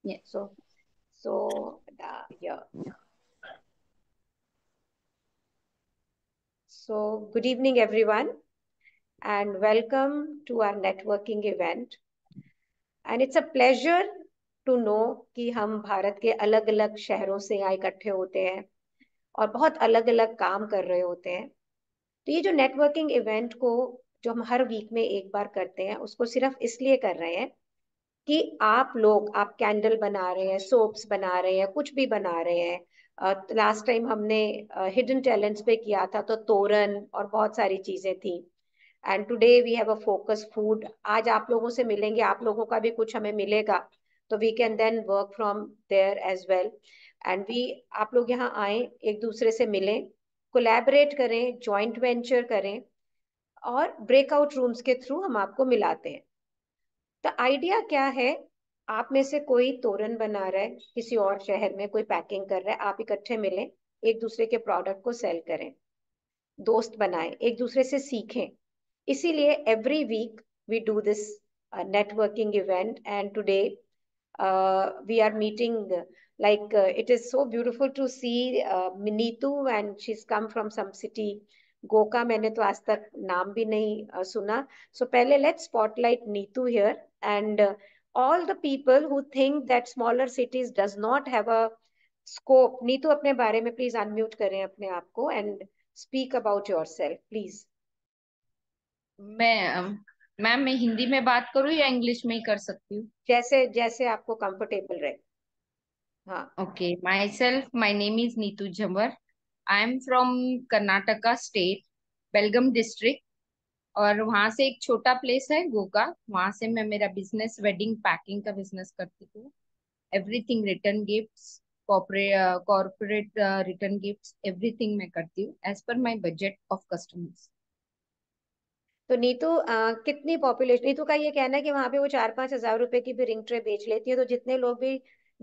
Yeah. Yeah. So good evening, everyone, and welcome to our networking event. And it's a pleasure to know कि हम भारत के अलग अलग शहरों से यहाँ इकट्ठे होते हैं और बहुत अलग अलग काम कर रहे होते हैं। तो ये जो नेटवर्किंग इवेंट को जो हम हर वीक में एक बार करते हैं, उसको सिर्फ इसलिए कर रहे हैं कि आप कैंडल बना रहे हैं, सोप्स बना रहे हैं, कुछ भी बना रहे हैं। लास्ट टाइम हमने हिडन टैलेंट्स पे किया था, तो तोरण और बहुत सारी चीजें थी। And today we have a focus food. आज आप लोगों से मिलेंगे, आप लोगों का भी कुछ हमें मिलेगा, तो we can then work from there as well. And we आप लोग यहाँ आए, एक दूसरे से मिलें, कोलैबोरेट करें, जॉइंट वेंचर करें, और ब्रेकआउट रूम्स के थ्रू हम आपको मिलाते हैं। तो आइडिया क्या है? आप में से कोई तोरण बना रहा है, किसी और शहर में कोई पैकिंग कर रहा है, आप इकट्ठे मिलें, एक दूसरे के प्रोडक्ट को सेल करें, दोस्त बनाएं, एक दूसरे से सीखें। इसीलिए every week we do this networking event, and today we are meeting, it is so beautiful to see Neetu, and she's come from some city, गोका। मैंने तो आज तक नाम भी नहीं सुना। So पहले let's spotlight Neetu here, and all the people who think that smaller cities does not have a scope. Neetu, अपने बारे में प्लीज अनम्यूट करें अपने आप को and speak about yourself please. मैं हिंदी में बात करूँ या इंग्लिश में ही कर सकती हूँ? जैसे जैसे आपको कंफर्टेबल रहे। हाँ। Okay, myself, my name is Neetu Jhanwar. I am from Karnataka state, Belgaum district. और वहां से एक छोटा प्लेस है गोका, वहां से मैं मेरा बिजनेस वेडिंग पैकिंग का बिजनेस करती हूँ। Everything return gifts, corporate return gifts, everything मैं करती हूँ as per my budget of customers. तो नीतू, कितनी पॉपुलेशन, नीतू का ये कहना है कि वहां पे वो 4-5 हजार रुपए की भी रिंग ट्रे बेच लेती है, तो जितने लोग भी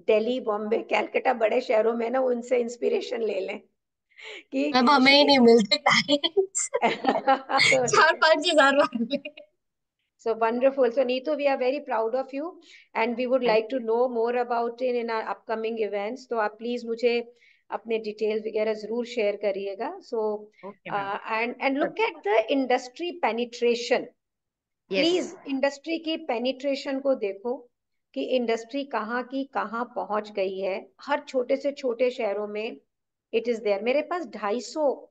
दिल्ली, बॉम्बे, कैलकाटा, बड़े शहरों में ना, उनसे इंस्पिरेशन ले लें कि अब हमें ही शी नहीं मिलते क्लाइंट्स। चार तो पांच हजार वाले। so wonderful. So Neetu, we are very proud of you, and we would thank like to you. know more about it in our upcoming events. तो आप प्लीज मुझे अपने डिटेल्स वगैरह जरूर शेयर करिएगा। So okay ma'am. And look at the industry penetration. Yes. Please industry की penetration को देखो कि इंडस्ट्री कहाँ की कहाँ पहुंच गई है। हर छोटे से छोटे शहरों में इट इज देयर। मेरे पास 250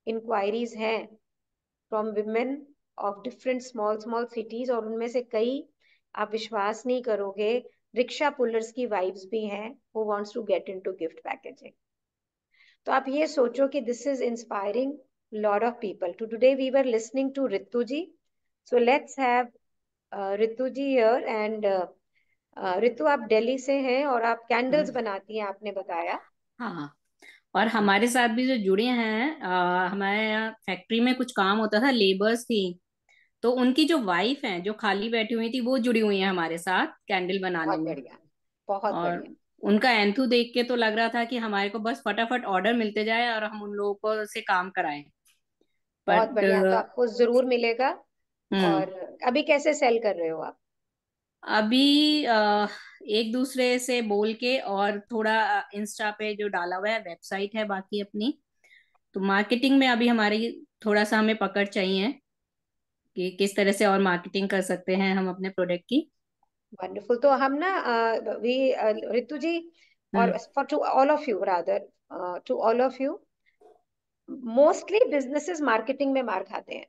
इंक्वायरीज हैं from women of different small small cities, और उनमें से कई, आप विश्वास नहीं करोगे, रिक्शा पुलर्स की वाइफ्स भी हैं who wants to get into gift packaging. तो आप ये सोचो कि this is inspiring lot of people. To today we were listening to Ritu ji, so let's have Ritu ji here. And Ritu, आप दिल्ली से हैं और आप कैंडल्स बनाती हैं, आपने बताया। हाँ, और हमारे साथ भी जो जुड़े हैं, हमारे यहाँ फैक्ट्री में कुछ काम होता था, लेबर्स थी, तो उनकी जो वाइफ हैं जो खाली बैठी हुई थी वो जुड़ी हुई हैं हमारे साथ कैंडल बनाने बहुत में। बढ़िया, बहुत और बढ़िया। उनका एंथू देख के तो लग रहा था कि हमारे को बस फटाफट ऑर्डर मिलते जाए और हम उन लोगों को से काम कराएं। बहुत बट बढ़िया, तो आपको जरूर मिलेगा। हम्म और अभी कैसे सेल कर रहे हो आप? अभी एक दूसरे से बोल के और थोड़ा इंस्टा पे जो डाला हुआ है, वेबसाइट है बाकी अपनी, तो मार्केटिंग में अभी हमारी थोड़ा सा हमें पकड़ चाहिए कि किस तरह से और मार्केटिंग कर सकते हैं हम अपने प्रोडक्ट की। वंडरफुल। तो हम ना, वी रितु जी, हम्म। और for to all of you rather, to all of you, mostly businesses marketing में मार खाते हैं,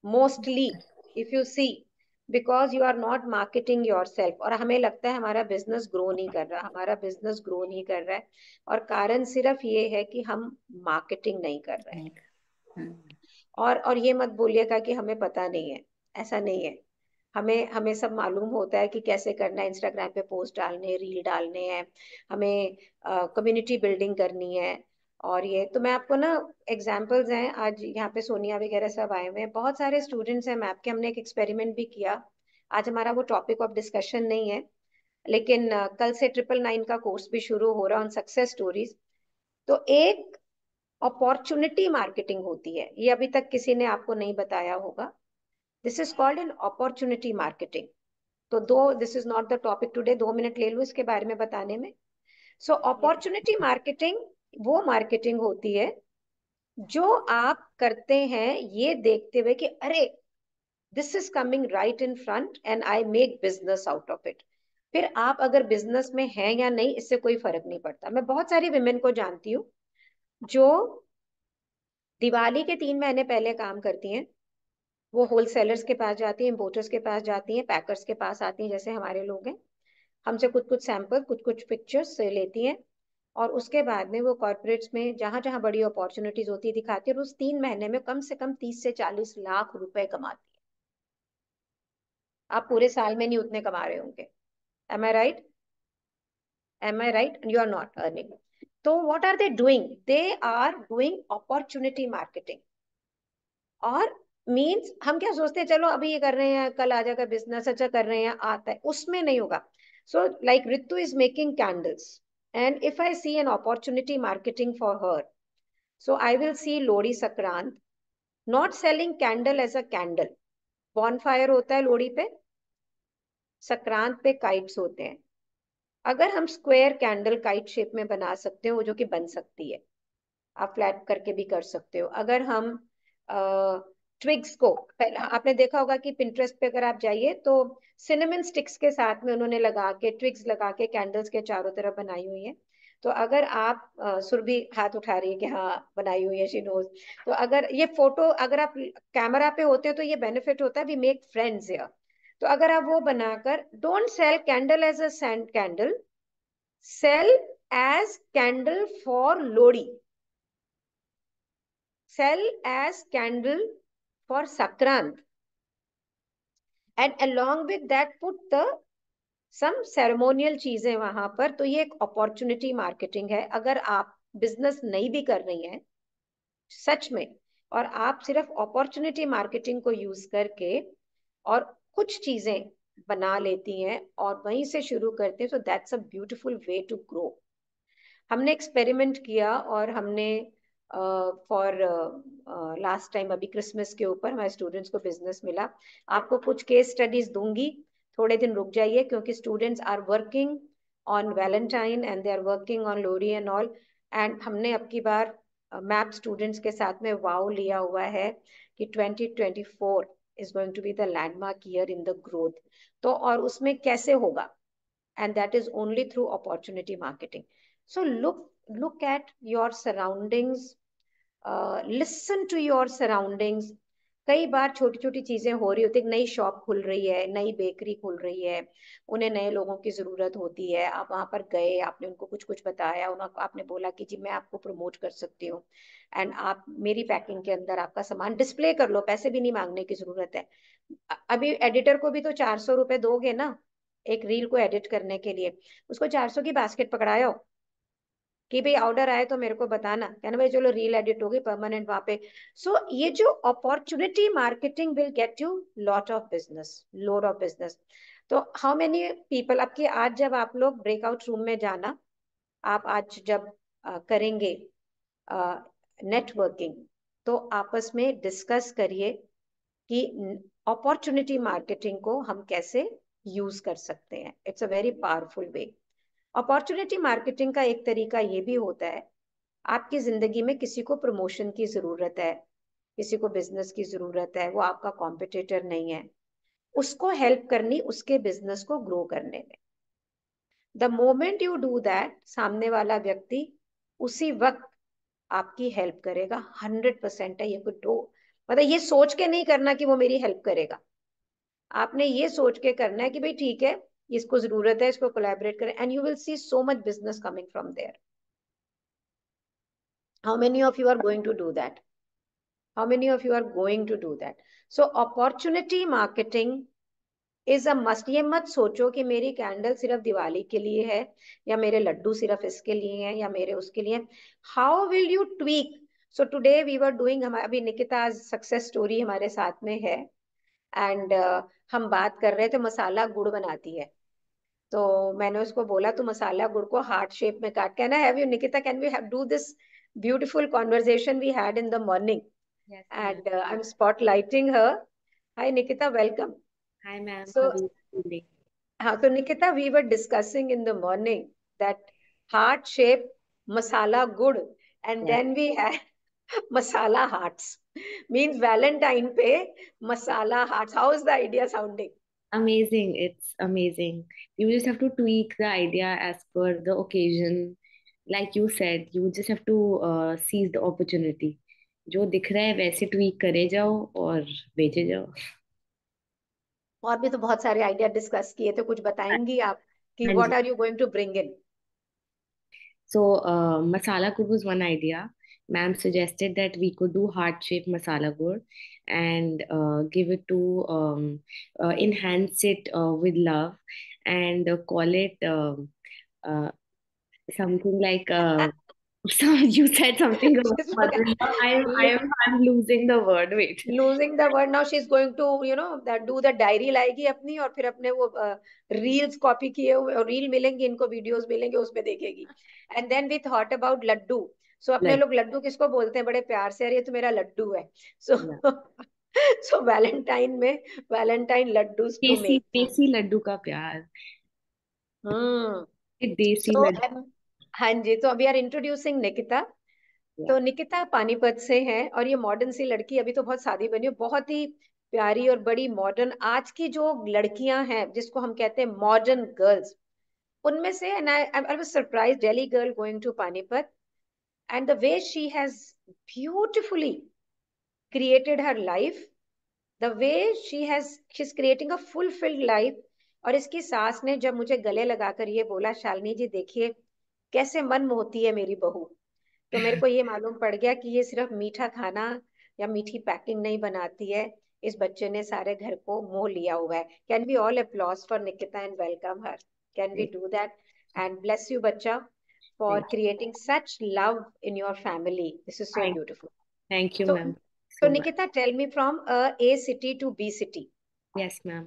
mostly, if you see, because you are not marketing yourself. और हमें लगता है हमारा बिजनेस ग्रो नहीं कर रहा, हमारा बिजनेस ग्रो नहीं कर रहा है, और कारण सिर्फ ये है कि हम मार्केटिंग नहीं कर रहे हैं। नहीं। हम्म। और ये मत बोलिएगा कि हमें पता नहीं है, ऐसा नहीं है। हमें हमें सब मालूम होता है कि कैसे करना है, इंस्टाग्राम पे पोस्ट डालने, रील डालने हैं, हमें कम्युनिटी बिल्डिंग करनी है। और ये तो मैं आपको ना, एग्जाम्पल्स हैं, आज यहाँ पे सोनिया वगैरह सब आए हुए हैं, बहुत सारे स्टूडेंट्स हैं मैप के। हमने एक एक्सपेरिमेंट भी किया। आज हमारा वो टॉपिक ऑफ डिस्कशन नहीं है, लेकिन कल से 999 का कोर्स भी शुरू हो रहा है ऑन सक्सेस स्टोरीज। तो एक अपॉर्चुनिटी मार्केटिंग होती है, ये अभी तक किसी ने आपको नहीं बताया होगा। This is called an opportunity marketing. तो this is not the topic today, 2 minute ले लूं इसके बारे में बताने में। सो अपॉर्चुनिटी मार्केटिंग वो मार्केटिंग होती है जो आप करते हैं ये देखते हुए कि अरे this is coming right in front and I make business out of it. फिर आप अगर बिजनेस में हैं या नहीं इससे कोई फर्क नहीं पड़ता। मैं बहुत सारी विमेन को जानती हूँ जो दिवाली के 3 महीने पहले काम करती हैं। वो होलसेलर्स के पास जाती हैं, इम्पोर्टर्स के पास जाती हैं, पैकर्स के पास आती हैं, जैसे हमारे लोग हैं। हमसे कुछ कुछ सैंपल, कुछ कुछ पिक्चर्स लेती हैं और उसके बाद में वो कॉर्पोरेट्स में जहां जहां बड़ी अपॉर्चुनिटीज होती है दिखाती है, और उस 3 महीने में कम से कम 30 से 40 लाख रुपए कमाती है। आप पूरे साल में नहीं उतने कमा रहे होंगे। Am I right? Am I right? You are not earning. तो what are they doing? They are doing opportunity marketing. और मीन्स हम क्या सोचते हैं, चलो अभी ये कर रहे हैं कल आ जाएगा बिजनेस, अच्छा कर रहे हैं आता है, उसमें नहीं होगा। So like Ritu is making candles and if I see an opportunity marketing for her, so I will see Lodi Sakrant not selling candle as a candle. Bonfire होता है लोहड़ी पे, संक्रांत पे काइट्स होते हैं। अगर हम स्क्वायर कैंडल काइट शेप में बना सकते हो, जो कि बन सकती है, आप फ्लैट करके भी कर सकते हो। अगर हम ट्विग्स को, पहले आपने देखा होगा कि पिंटरेस्ट पे अगर आप जाइए तो सिनेमन स्टिक्स के साथ में उन्होंने लगा के, ट्विग्स लगा के कैंडल्स के चारों तरफ बनाई हुई है। तो अगर आप सुरभि हाथ उठा रही है कि हाँ बनाई हुई है, शी नोज। तो अगर ये फोटो अगर आप कैमरा पे होते हो तो ये बेनिफिट होता है, वी मेक फ्रेंड्स हियर। तो अगर आप वो बनाकर, don't sell candle as a scent candle, sell as candle for Lohri, sell as candle for Sakrant, and along with that put the some ceremonial चीजें वहां पर। तो ये एक अपॉर्चुनिटी मार्केटिंग है। अगर आप बिजनेस नहीं भी कर रही हैं सच में, और आप सिर्फ अपॉर्चुनिटी मार्केटिंग को यूज करके और कुछ चीजें बना लेती हैं और वहीं से शुरू करते हैं, तो that's a beautiful way to grow. हमने एक्सपेरिमेंट किया और हमने फॉर लास्ट टाइम अभी क्रिसमस के ऊपर हमारे स्टूडेंट्स को बिजनेस मिला। आपको कुछ केस स्टडीज दूंगी, थोड़े दिन रुक जाइए, क्योंकि students are working on Valentine and they are working on Lohri and all. And हमने अब की बार मैप स्टूडेंट्स के साथ में वाव लिया हुआ है कि 2024 is going to be the landmark year in the growth. तो और उसमें कैसे होगा, and that is only through opportunity marketing. So look at your surroundings, listen to your surroundings. कई बार छोटी छोटी चीजें हो रही होती है, नई शॉप खुल रही है, नई बेकरी खुल रही है, उन्हें नए लोगों की जरूरत होती है। आप वहां पर गए, आपने उनको कुछ कुछ बताया, उनको आपने बोला कि जी मैं आपको प्रमोट कर सकती हूँ एंड आप मेरी पैकिंग के अंदर आपका सामान डिस्प्ले कर लो, पैसे भी नहीं मांगने की जरूरत है। अभी एडिटर को भी तो 400 रुपए दोगे ना एक रील को एडिट करने के लिए, उसको 400 की बास्केट पकड़ायो कि भाई ऑर्डर आए तो मेरे को बताना, कहना भाई चलो रील एडिट होगी परमानेंट वहां पे। सो ये जो opportunity marketing will get you lot of business, load of business. तो हाउ मेनी पीपल, अब की आज जब आप लोग ब्रेकआउट रूम में जाना, आप आज जब करेंगे नेटवर्किंग, तो आपस में डिस्कस करिए कि अपॉर्चुनिटी मार्केटिंग को हम कैसे यूज कर सकते हैं। It's a very powerful way. Opportunity marketing का एक तरीका ये भी होता है, आपकी जिंदगी में किसी को प्रमोशन की जरूरत है, किसी को बिजनेस की जरूरत है, वो आपका कॉम्पिटिटर नहीं है, उसको हेल्प करनी उसके बिजनेस को ग्रो करने में। The moment you do that, सामने वाला व्यक्ति उसी वक्त आपकी हेल्प करेगा। 100% है ये। कुछ दो मतलब ये सोच के नहीं करना कि वो मेरी हेल्प करेगा, आपने ये सोच के करना है कि भाई ठीक है इसको जरूरत है, इसको कोलैबोरेट करें, and you will see so much business coming from there. How many of you are going to do that? How many of you are going to do that? So opportunity marketing is a must. ये मत सोचो कि मेरी candle सिर्फ दिवाली के लिए है, या मेरे लड्डू सिर्फ इसके लिए हैं, या मेरे उसके लिए। How will you tweak? So today we were doing, हमारे अभी निकिता सक्सेस स्टोरी हमारे साथ में है, एंड हम बात कर रहे थे, मसाला गुड़ बनाती है। तो मैंने उसको बोला तू मसाला गुड़ को हार्ट शेप में काट के ना, have you Nikita, can we have do this beautiful conversation we had in the morning, Yes, and ma'am. I am spotlighting her. Hi Nikita, welcome. Hi, ma'am. So How are you doing? हाँ, तो Nikita, we were discussing in the morning that heart shape masala gur, and Yeah. Then we had masala hearts, means Valentine पे masala hearts. How is the idea sounding? Amazing. It's amazing. You just have to tweak the idea as per the occasion. Like you said, you just have to seize the opportunity. जो दिख रहा है वैसे tweak करे जाओ और बेचे जाओ. और भी तो बहुत सारे आइडिया डिस्कस किए थे, कुछ बताएंगी आप कि हाँ व्हाट जी. Are you going to bring in? So, masala gur was one idea. Ma'am suggested that we could do heart-shaped masala gur and give it to enhance it with love and call it uh, something like so you said something about mother-in-law. I'm losing the word. Wait. Losing the word. Now she is going to that do the diary लाएगी अपनी, और फिर अपने वो reels copy किए हुए, और reel मिलेंगे इनको, वीडियोस मिलेंगे, उसमें देखेगी. And then we thought about laddoo. So अपने Like, लोग लड्डू किसको बोलते हैं बड़े प्यार से? अरे ये तो मेरा लड्डू है. सो yeah. सो वैलेंटाइन में वैलेंटाइन लड्डूस टू देसी मेक. देसी लड्डू का प्यार. हम्म. ये देसी सो लड्डू. हाँ जी, तो अभी आर इंट्रोड्यूसिंग निकिता. Yeah. तो निकिता पानीपत से है, और ये मॉडर्न सी लड़की, अभी तो बहुत शादी बनी है, बहुत ही प्यारी और बड़ी मॉडर्न. आज की जो लड़कियां हैं जिसको हम कहते हैं मॉडर्न गर्ल्स, उनमें से, and I was surprise, Delhi girl going to Panipat, and the way she has beautifully created her life, the way she is creating a fulfilled life. और इसकी सास ने जब मुझे गले लगाकर ये बोला, शालिनी जी देखिए कैसे मन मोहती है मेरी बहू, तो मेरे को ये मालूम पड़ गया कि ये सिर्फ मीठा खाना या मीठी पैकिंग नहीं बनाती है, इस बच्चे ने सारे घर को मोह लिया हुआ है. Can we all applause for Nikita and welcome her? Can we do that? And bless you बच्चा for creating such love in your family. This is so beautiful. Thank you, तो ma'am, तो so much. Nikita, tell me from A city to B city. Yes, ma'am.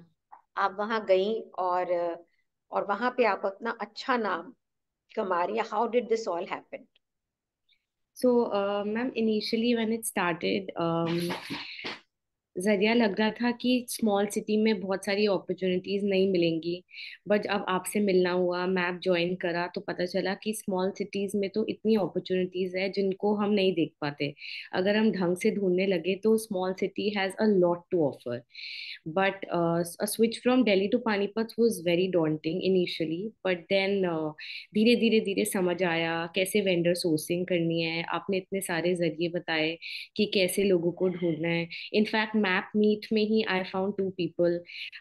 आप वहां गई, और वहां पे आप अपना अच्छा नाम कमा रही है. How did this all happen? So, ma'am, initially when it started, जरिया लग रहा था कि स्मॉल सिटी में बहुत सारी अपॉर्चुनिटीज नहीं मिलेंगी. बट अब आपसे मिलना हुआ, मैप ज्वाइन करा, तो पता चला कि स्मॉल सिटीज में तो इतनी अपॉर्चुनिटीज है जिनको हम नहीं देख पाते. अगर हम ढंग से ढूंढने लगे तो small city has a lot to offer. But a switch from Delhi to Panipat was very daunting initially. But then धीरे धीरे धीरे समझ आया कैसे वेंडर सोर्सिंग करनी है. आपने इतने सारे जरिए बताए कि कैसे लोगों को ढूंढना है. इनफैक्ट मैप मीट में ही I found two people.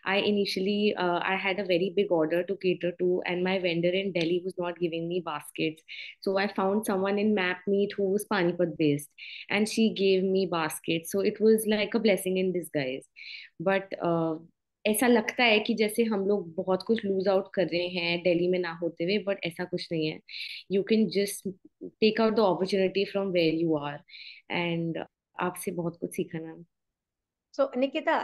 I had a very big order to cater to, and my vendor in Delhi was not giving me baskets. So I found someone in map meet who was Panipat based, and she gave me baskets. So it was like a blessing in disguise. But ऐसा लगता है कि जैसे हम लोग बहुत कुछ lose out कर रहे हैं दिल्ली में ना होते हुए, बट ऐसा कुछ नहीं है. You can just take out the opportunity from where you are. And आपसे बहुत कुछ सीखा मैम. सो निकिता,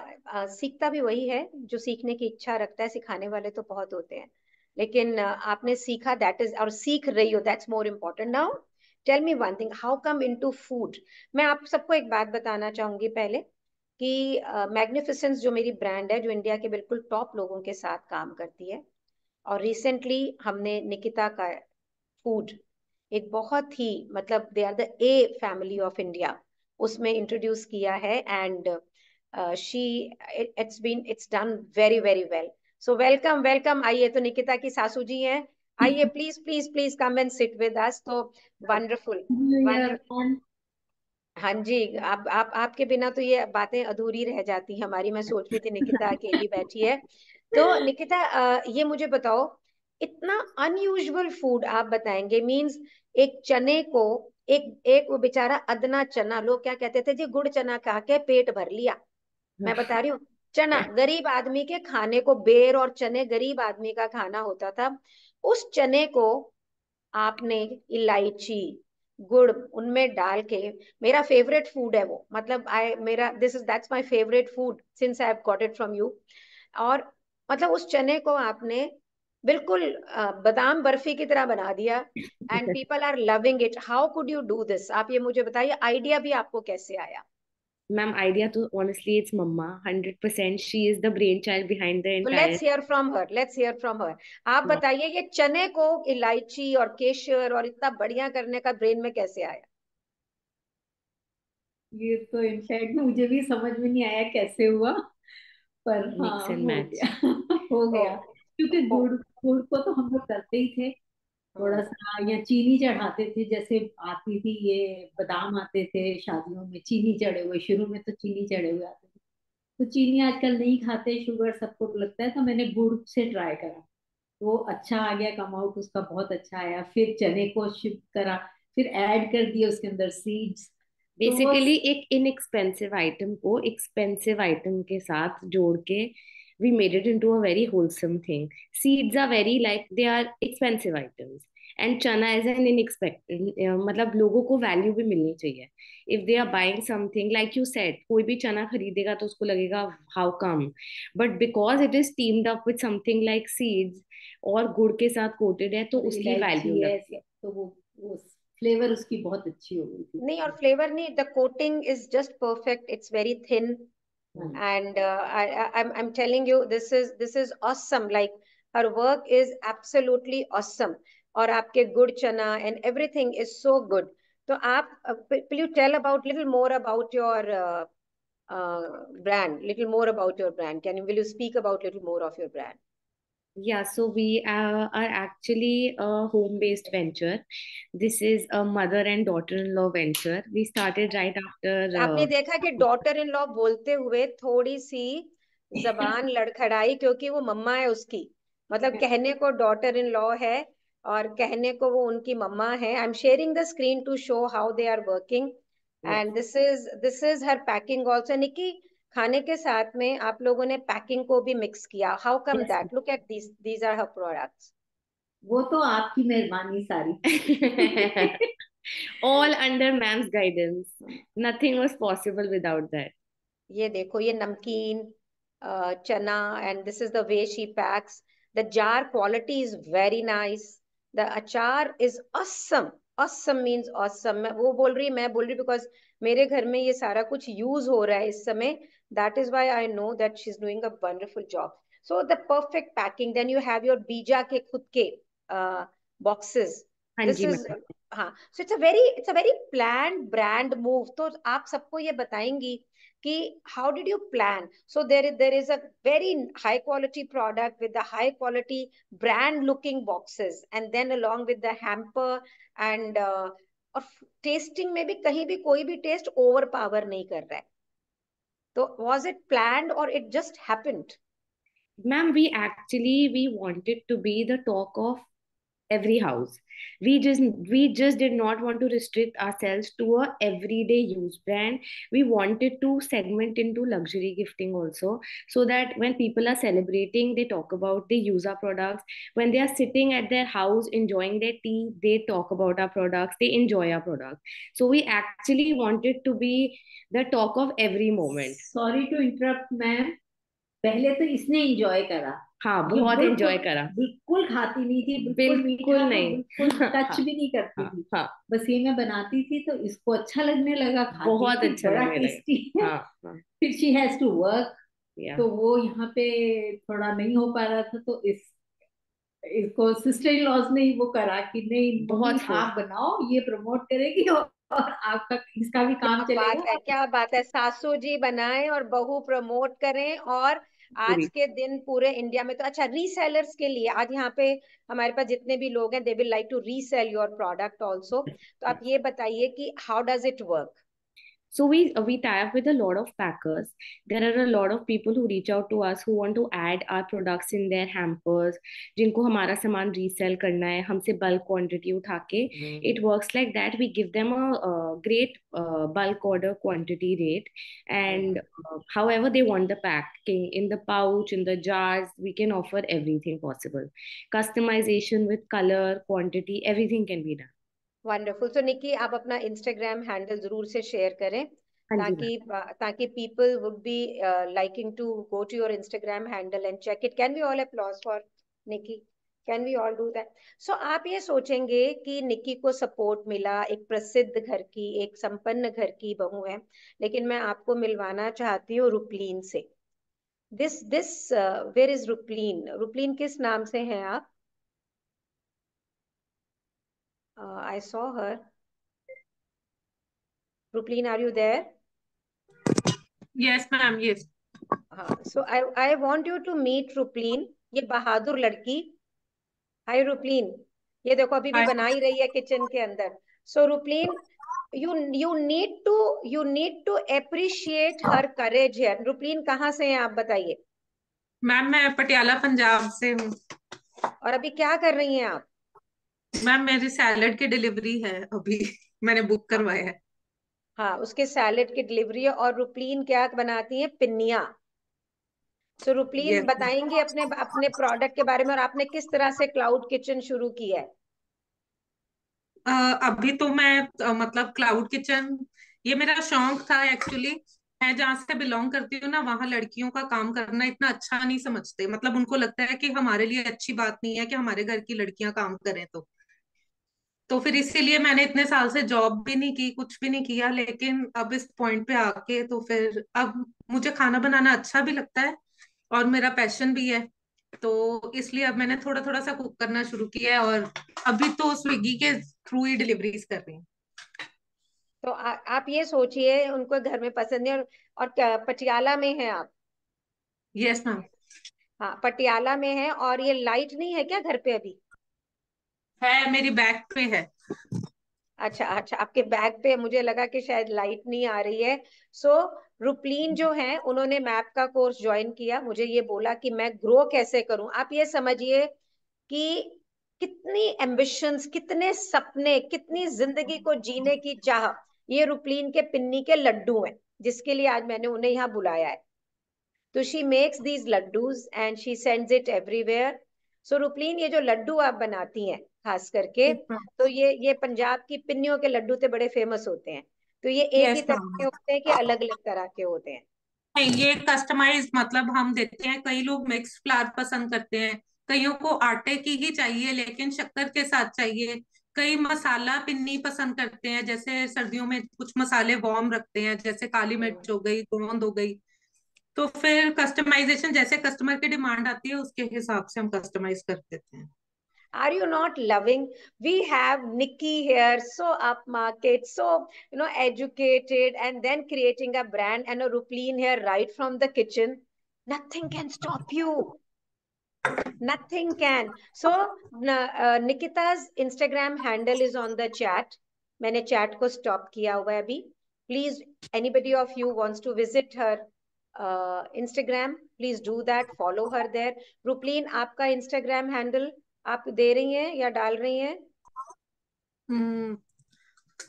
सीखता भी वही है जो सीखने की इच्छा रखता है. सिखाने वाले तो बहुत होते हैं, लेकिन आपने सीखा, दैट इज, और सीख रही हो, that's more important. Now tell me one thing, how come into food? मैं आप सबको एक बात बताना चाहूंगी पहले, कि मैग्निफिसेंस जो मेरी ब्रांड है, जो इंडिया के बिल्कुल टॉप लोगों के साथ काम करती है, और रिसेंटली हमने निकिता का फूड एक बहुत ही, मतलब they are the a family of India, उसमें इंट्रोड्यूस किया है. And she it's done very very well. So welcome welcome. आइए, तो निकिता की सासू जी हैं, आइए please please please come and sit with us. तो वंडरफुल वंडरफुल. हाँ जी, आप आपके बिना तो ये बातें अधूरी रह जाती हमारी. मैं सोच रही थी निकिता अकेली बैठी है. तो निकिता, ये मुझे बताओ, इतना अनयूजुअल फूड आप बताएंगे, मींस एक चने को, एक एक वो बेचारा अदना चना, लोग क्या कहते थे जी, गुड़ चना खा के पेट भर लिया. मैं बता रही हूँ, चना गरीब आदमी के खाने को, बेर और चने गरीब आदमी का खाना होता था. उस चने को आपने इलायची, गुड़ उनमें डाल के, मेरा फेवरेट फूड है वो, मतलब आई मेरा this is that's my favourite food since I have got it from you. और मतलब उस चने को आपने बिल्कुल बादाम बर्फी की तरह बना दिया, and people are loving it. How could you do this? आप ये मुझे बताइए, आइडिया भी आपको कैसे आया? मैम आइडिया तो honestly it's mama 100%. She is the brainchild behind the तो entire. Let's hear from her. आप बताइए ये चने को इलायची और केशर और इतना बढ़िया करने का ब्रेन में कैसे आया? ये तो इनफैक्ट मुझे भी समझ में नहीं आया कैसे हुआ, पर मिक्स हाँ एंड हो मैच. गया हो ओ, गया. क्योंकि ओ, गुड़ गुड़ को तो हम लोग करते ही थे थोड़ा सा, या चीनी चढ़ाते थे. जैसे आती थी ये बादाम आते थे शादियों में चीनी चढ़े हुए, शुरू में तो चीनी चढ़े हुए आते थे. तो चीनी आजकल नहीं खाते, शुगर सबको लगता है, तो मैंने गुड़ से ट्राई करा. वो अच्छा आ गया, कम आउट उसका बहुत अच्छा आया. फिर चने को शिफ्ट करा, फिर ऐड कर दिए उसके अंदर सीड्स. तो वो बेसिकली एक इनएक्सपेंसिव आइटम को एक्सपेंसिव आइटम के साथ जोड़ के we made it into a very wholesome thing. Seeds are very like they are expensive items and chana is an inexpected मतलब लोगों को वैल्यू भी मिलनी चाहिए. If they are buying something like you said, कोई भी चना खरीदेगा तो उसको लगेगा how come, but because it is teamed up with something like seeds और गुड़ के साथ कोटेड है तो उसकी वैल्यू इलायची है लगती है. सब, तो वो फ्लेवर उसकी बहुत अच्छी हो गई थी नहीं, और उसकी. फ्लेवर नहीं, the coating is just perfect, it's very thin. हाँ. And I'm telling you, this is awesome. Like, her work is absolutely awesome. और आपके गुड़ चना and everything is so good. तो आप will you tell about little more about your brand, little more about your brand? Will you speak about little more of your brand? Yeah, so we are actually a home-based venture. This is a mother and daughter-in-law venture. We started right after. आपने देखा कि daughter in law बोलते हुए थोड़ी सी जबान लड़खड़ाई, क्योंकि वो मम्मा है उसकी. मतलब कहने को डॉटर इन लॉ है और कहने को वो उनकी मम्मा है. I am sharing the screen to show how they are working. Yes, and this is her packing also. Niki, खाने के साथ में आप लोगों ने पैकिंग को भी मिक्स किया. How come yes. That? Look at these are her products. वो तो आपकी मेहरबानी सारी. all under ma'am's guidance. Nothing was possible without that. ये देखो, ये नमकीन चना, and this is the way she packs. The jar quality is very nice. The achar is awesome. Awesome means awesome. मैं वो बोल रही, मैं बोल रही बिकॉज मेरे घर में ये सारा कुछ यूज हो रहा है इस समय. That is why I know that she is doing a wonderful job. So the perfect packing. Then you have your बीजा के खुद के बॉक्सेस. हाँ दिस जी इज, मैम. हाँ. So it's a very plan brand move. तो आप सबको ये बताएंगी कि how did you plan? So there is a very high quality product with the high quality brand looking boxes, and then along with the hamper and और testing में भी कहीं भी कोई भी टेस्ट ओवर पावर नहीं कर रहा है. तो was it planned or it just happened? Ma'am, we wanted to be the talk of every house. We just did not want to restrict ourselves to a everyday use brand. We wanted to segment into luxury gifting also, so that when people are celebrating, they talk about, they use our products. When they are sitting at their house enjoying their tea, they talk about our products, they enjoy our products. So we actually wanted to be the talk of every moment. Sorry to interrupt ma'am. पहले तो इसने enjoy करा. हाँ, ये बहुत बिल्कुल enjoy करा. बिल्कुल खाती नहीं थी, बिल्कुल बिल्कुल मीठा तो नहीं. बिल्कुल टच हाँ, भी नहीं करती हाँ, थी. हाँ. बस ये मैं बनाती थी तो इसको अच्छा लगने लगा, खाती बहुत थी, अच्छा बड़ा लगने टेस्टी लगा. है. हाँ, हाँ. फिर शी हैज टू वर्क, या तो वो यहाँ पे थोड़ा नहीं हो पा रहा था, तो इसको सिस्टर इन लॉज ने ही वो करा कि नहीं बहुत मम्मी फोर्स. आप बनाओ, ये प्रमोट करेगी और आपका इसका भी काम क्या बात है, चलेगा. क्या बात है. सासू जी बनाएं और बहू प्रमोट करें. और आज पूरी. के दिन पूरे इंडिया में तो अच्छा, रीसेलर्स के लिए आज यहाँ पे हमारे पास जितने भी लोग हैं, they will like to resell your product also. तो आप ये बताइए कि how does it work? So we tie up with a lot of packers. There are a lot of people who reach out to us who want to add our products in their hampers. जिनको हमारा सामान resell करना है, हमसे bulk quantity उठा के. It works like that. We give them a great bulk order quantity rate, and however they want the packing, in the pouch, in the jars, we can offer everything possible. Customization with color, quantity, everything can be done. Wonderful. So Niki, आप अपना Instagram handle जरूर से share करें, हाँ जी ताकि ताकि people would be liking to go to your Instagram handle and check it. Can we all applause for Niki? Can we all do that? So आप ये सोचेंगे कि निक्की को सपोर्ट मिला, एक प्रसिद्ध घर की, एक संपन्न घर की बहू है, लेकिन मैं आपको मिलवाना चाहती हूँ रुपलीन से। This where is Rupleen? Rupleen किस नाम से हैं आप? I saw her. Rupleen, are you there? Yes ma'am, yes. हाँ, so I want you to meet Rupleen, ये बहादुर लड़की। हाय रुपलीन, ये देखो अभी भी हाय। बना ही रही है किचन के अंदर। सो रुपलीन, you need to appreciate her courage here. रुपलीन कहाँ से हैं आप बताइए? मैम मैं पटियाला पंजाब से हूँ। और अभी क्या कर रही हैं आप? मैम मेरी सैलड की डिलीवरी है अभी। मैंने बुक हाँ, करवाया है। हाँ, उसके सैलेड की डिलीवरी है। और रुपलीन क्या बनाती है? पिन्निया। सो रुपलीन यस। बताएंगे अपने अपने प्रोडक्ट के बारे में, और आपने किस तरह से क्लाउड किचन शुरू की है? अभी तो मैं मतलब क्लाउड किचन ये मेरा शौक था एक्चुअली। मैं जहाँ से बिलोंग करती हूँ ना, वहाँ लड़कियों का काम करना इतना अच्छा नहीं समझते। मतलब उनको लगता है कि हमारे लिए अच्छी बात नहीं है कि हमारे घर की लड़कियां काम करें। तो फिर इसीलिए मैंने इतने साल से जॉब भी नहीं की, कुछ भी नहीं किया। लेकिन अब इस पॉइंट पे आके तो फिर अब मुझे खाना बनाना अच्छा भी लगता है और मेरा पैशन भी है। तो इसलिए अब मैंने थोड़ा थोड़ा सा कुक करना शुरू किया है, और अभी तो स्विगी के थ्रू ही डिलीवरीज कर रही हूँ। तो आप ये सोचिए उनको घर में पसंद है। और पटियाला में है आप? Yes ma'am. हाँ, पटियाला में है। और ये लाइट नहीं है क्या घर पे अभी? है, मेरी बैक पे है। अच्छा, अच्छा, आपके बैग पे मुझे लगा कि शायद लाइट नहीं आ रही है। सो रुपलीन जो है, उन्होंने मैप का कोर्स ज्वाइन किया। मुझे ये बोला कि मैं ग्रो कैसे करूं। आप ये समझिए कि कितनी एम्बिशंस, कितने सपने, कितनी जिंदगी को जीने की चाह ये रुपलीन के पिन्नी के लड्डू हैं, जिसके लिए आज मैंने उन्हें यहाँ बुलाया है। तो she makes these laddoos and she sends it everywhere. So Rupleen, ये जो लड्डू आप बनाती हैं खास करके, तो ये पंजाब की पिन्नियों के लड्डू तो बड़े फेमस होते हैं। तो ये एक ही यस तरह मैम। के होते हैं कि अलग अलग तरह के होते हैं? नहीं, ये कस्टमाइज मतलब हम देते हैं। कई लोग मिक्स फ्लावर पसंद करते हैं, कईयों को आटे की ही चाहिए लेकिन शक्कर के साथ चाहिए। कई मसाला पिन्नी पसंद करते हैं, जैसे सर्दियों में कुछ मसाले वार्म रखते हैं, जैसे काली मिर्च हो गई, गोंद हो गई। तो फिर कस्टमाइजेशन जैसे कस्टमर की डिमांड आती है उसके हिसाब से हम कस्टमाइज कर देते हैं। Are you not loving? We have Nikki here, so upmarket, so educated, and then creating a brand, and a Rupleen here right from the kitchen. Nothing can stop you. Nothing can. So Nikita's Instagram handle is on the chat. मैंने chat को stop किया हुआ है अभी. Please, anybody of you wants to visit her Instagram, please do that. Follow her there. Rupleen, आपका Instagram handle आप दे रही हैं या डाल रही हैं?